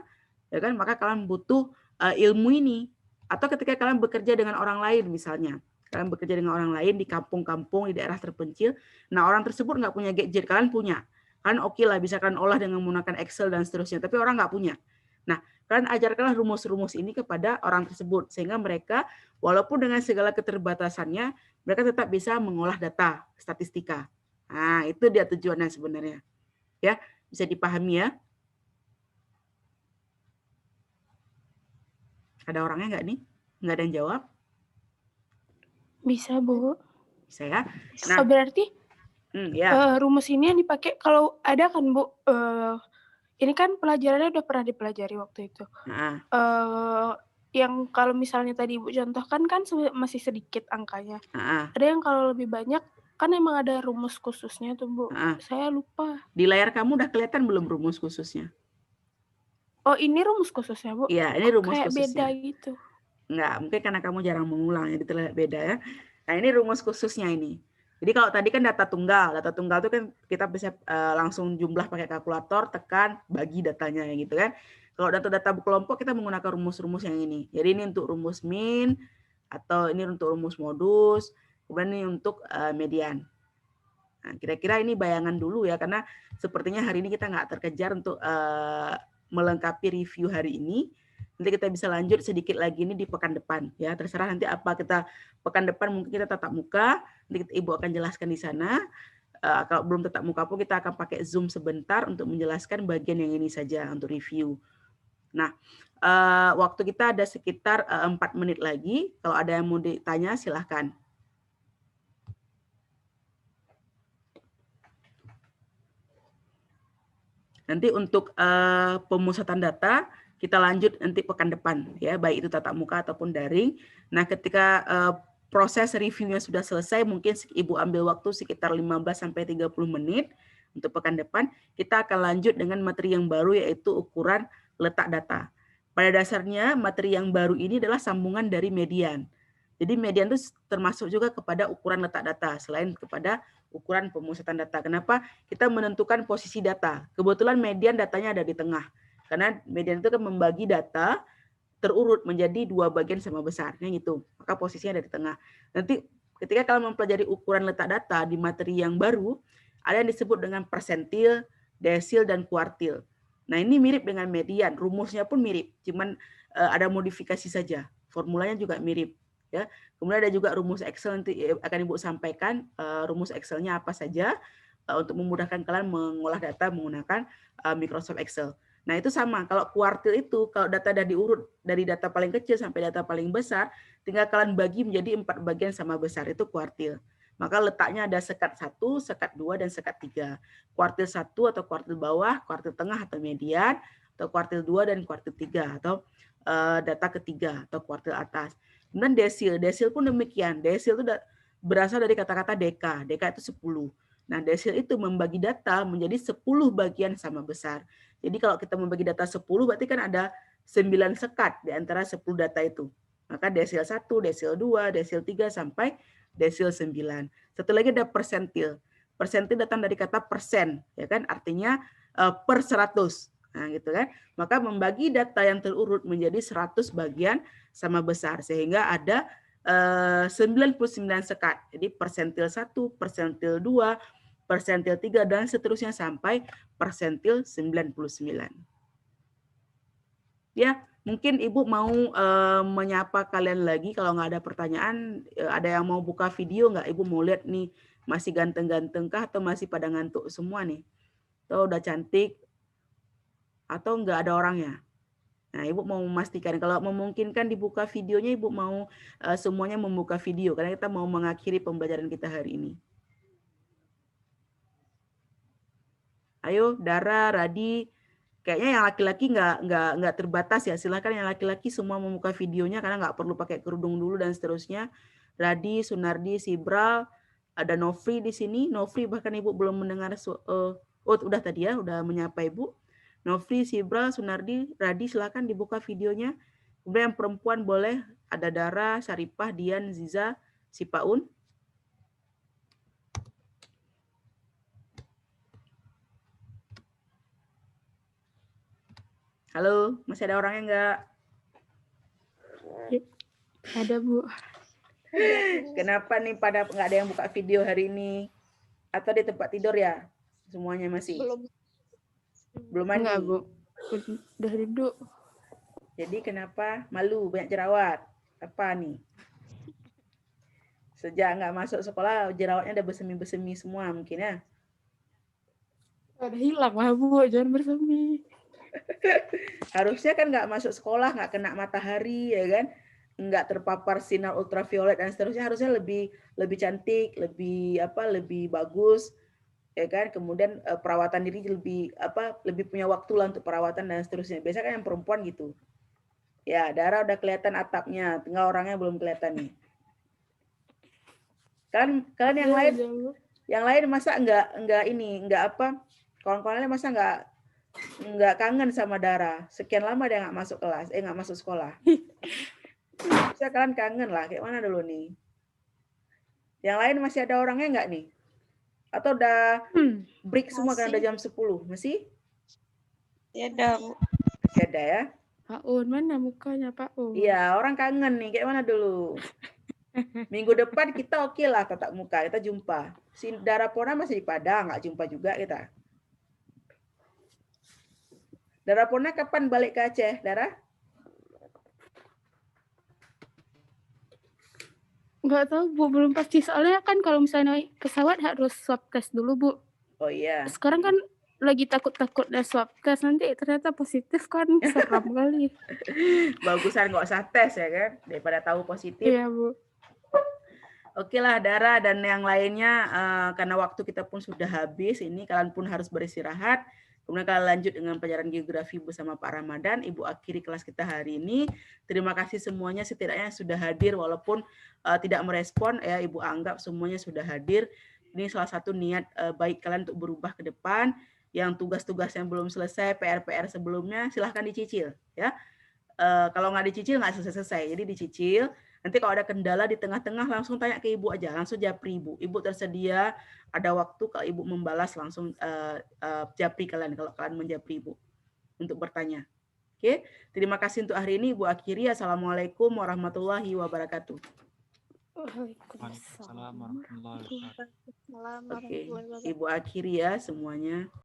ya kan? Maka kalian butuh ilmu ini. Atau ketika kalian bekerja dengan orang lain misalnya. Kalian bekerja dengan orang lain di kampung-kampung, di daerah terpencil. Nah, orang tersebut nggak punya gadget, kalian punya. Kalian oke lah, bisa kalian olah dengan menggunakan Excel dan seterusnya. Tapi orang nggak punya. Nah, kalian ajarkanlah rumus-rumus ini kepada orang tersebut sehingga mereka walaupun dengan segala keterbatasannya mereka tetap bisa mengolah data statistika. Nah, itu dia tujuannya sebenarnya. Ya, bisa dipahami ya? Ada orangnya nggak nih? Nggak ada yang jawab? Bisa, Bu. Bisa ya? Oh, berarti Ya. rumus ini yang dipakai kalau ada kan, Bu, ini kan pelajarannya udah pernah dipelajari waktu itu. Yang kalau misalnya tadi Ibu contohkan kan masih sedikit angkanya. Ada yang kalau lebih banyak kan emang ada rumus khususnya tuh, Bu. Saya lupa. Di layar kamu udah kelihatan belum rumus khususnya? Oh, ini rumus khususnya, Bu? Iya, ini rumus kayak khususnya. beda gitu. Enggak, mungkin karena kamu jarang mengulang, jadi terlihat beda ya. Nah, ini rumus khususnya ini. Jadi kalau tadi kan data tunggal itu kan kita bisa langsung jumlah pakai kalkulator, tekan, bagi datanya gitu kan. Kalau data-data kelompok kita menggunakan rumus-rumus yang ini. Jadi ini untuk rumus min, atau ini untuk rumus modus, kemudian ini untuk median. Nah, kira-kira ini bayangan dulu ya, karena sepertinya hari ini kita nggak terkejar untuk melengkapi review hari ini. Nanti kita bisa lanjut sedikit lagi ini di pekan depan ya. Terserah nanti apa kita pekan depan, mungkin kita tatap muka, nanti Ibu akan jelaskan di sana. Kalau belum tatap muka pun kita akan pakai Zoom sebentar untuk menjelaskan bagian yang ini saja untuk review. Nah, waktu kita ada sekitar 4 menit lagi. Kalau ada yang mau ditanya silahkan. Nanti untuk pemusatan data kita lanjut nanti pekan depan ya, baik itu tatap muka ataupun daring. Nah, ketika proses reviewnya sudah selesai, mungkin Ibu ambil waktu sekitar 15 sampai 30 menit untuk pekan depan, kita akan lanjut dengan materi yang baru yaitu ukuran letak data. Pada dasarnya materi yang baru ini adalah sambungan dari median. Jadi median itu termasuk juga kepada ukuran letak data selain kepada ukuran pemusatan data. Kenapa? Kita menentukan posisi data. Kebetulan median datanya ada di tengah. Karena median itu kan membagi data terurut menjadi 2 bagian sama besarnya gitu. Maka posisinya ada di tengah. Nanti ketika kalian mempelajari ukuran letak data di materi yang baru, ada yang disebut dengan persentil, desil, dan kuartil. Nah, ini mirip dengan median. Rumusnya pun mirip. Cuman ada modifikasi saja. Formulanya juga mirip. Ya. Kemudian ada juga rumus Excel, nanti akan Ibu sampaikan rumus Excel-nya apa saja untuk memudahkan kalian mengolah data menggunakan Microsoft Excel. Nah, itu sama. Kalau kuartil itu, kalau data sudah diurut dari data paling kecil sampai data paling besar, tinggal kalian bagi menjadi 4 bagian sama besar, itu kuartil. Maka letaknya ada sekat 1, sekat 2, dan sekat 3. Kuartil 1 atau kuartil bawah, kuartil tengah atau median, atau kuartil 2 dan kuartil 3, atau data ketiga atau kuartil atas. Kemudian desil, desil pun demikian. Desil itu berasal dari kata-kata deka, deka itu 10. Nah, desil itu membagi data menjadi 10 bagian sama besar. Jadi kalau kita membagi data 10, berarti kan ada 9 sekat di antara 10 data itu. Maka desil 1, desil 2, desil 3, sampai desil 9. Satu lagi ada persentil. Persentil datang dari kata persen, ya kan? Artinya per 100. Nah, gitu kan. Maka membagi data yang terurut menjadi 100 bagian sama besar sehingga ada 99 sekat. Jadi persentil 1, persentil 2, persentil 3 dan seterusnya sampai persentil 99. Ya, mungkin Ibu mau menyapa kalian lagi kalau nggak ada pertanyaan. Ada yang mau buka video nggak? Ibu mau lihat nih masih ganteng-ganteng kah atau masih pada ngantuk semua nih? Atau udah cantik? Atau nggak ada orangnya? Nah, Ibu mau memastikan kalau memungkinkan dibuka videonya, Ibu mau semuanya membuka video karena kita mau mengakhiri pembelajaran kita hari ini. Ayo, Dara, Radi, kayaknya yang laki-laki nggak terbatas ya. Silakan yang laki-laki semua membuka videonya karena nggak perlu pakai kerudung dulu dan seterusnya. Radi, Sunardi, Sibral, ada Nofri di sini. Nofri bahkan Ibu belum mendengar. Udah tadi ya, udah menyapa Ibu. Nofri, Sibral, Sunardi, Radi, silakan dibuka videonya. Kemudian yang perempuan boleh, ada Dara, Saripah, Dian, Ziza, Sipaun. Halo, masih ada orangnya enggak? Ada, Bu. Kenapa nih pada nggak ada yang buka video hari ini? Atau di tempat tidur ya? Semuanya masih? Belum mandi? Enggak, Bu. Udah duduk. Jadi kenapa malu banyak jerawat? Apa nih? Sejak nggak masuk sekolah jerawatnya udah bersemi-bersemi semua mungkin ya. Udah hilang lah Bu, jangan bersemi. Harusnya kan nggak masuk sekolah, nggak kena matahari ya kan, nggak terpapar sinar ultraviolet dan seterusnya, harusnya lebih cantik, lebih bagus ya kan. Kemudian perawatan diri lebih punya waktu lah untuk perawatan dan seterusnya. Biasanya kan yang perempuan gitu. Ya, Dara udah kelihatan atapnya, tinggal orangnya belum kelihatan nih. Kalian yang lain masa kawan-kawannya masa nggak kangen sama Dara. Sekian lama dia nggak masuk kelas, nggak masuk sekolah. Bisa kalian kangen lah, kayak mana dulu nih? Yang lain masih ada orangnya nggak nih? Atau udah break semua kan udah jam 10? Masih? Ya ada, Bu. Masih ada ya? Pak Un, mana mukanya Pak Un? Iya, orang kangen nih, kayak mana dulu? Minggu depan kita oke lah tatap muka, kita jumpa. Si Dara Pona masih di Padang, nggak jumpa juga kita. Dara Pona kapan balik ke Aceh, Dara? Nggak tahu Bu, belum pasti. Soalnya kan kalau misalnya naik pesawat harus swab test dulu Bu. Oh iya. Sekarang kan lagi takut-takut dah swab test, nanti ternyata positif kan seram kali. Bagusan nggak usah tes ya kan, daripada tahu positif. Iya Bu. Oke lah Dara dan yang lainnya, karena waktu kita pun sudah habis, ini kalian pun harus beristirahat. Kemudian kalian lanjut dengan pelajaran geografi bersama Pak Ramadan. Ibu akhiri kelas kita hari ini. Terima kasih semuanya setidaknya sudah hadir walaupun tidak merespon ya, Ibu anggap semuanya sudah hadir. Ini salah satu niat baik kalian untuk berubah ke depan. Yang tugas-tugas yang belum selesai, PR-PR sebelumnya silahkan dicicil ya. Kalau nggak dicicil nggak selesai-selesai, jadi dicicil. Nanti kalau ada kendala di tengah-tengah langsung tanya ke Ibu aja, langsung japri Ibu. Ibu tersedia, ada waktu kalau Ibu membalas langsung japri kalian kalau kalian menjapri Ibu untuk bertanya. Oke, terima kasih untuk hari ini Ibu akhiri. Assalamualaikum warahmatullahi wabarakatuh. Waalaikumsalam warahmatullahi wabarakatuh. Waalaikumsalam Oke, warahmatullahi wabarakatuh. Ibu akhiri ya semuanya.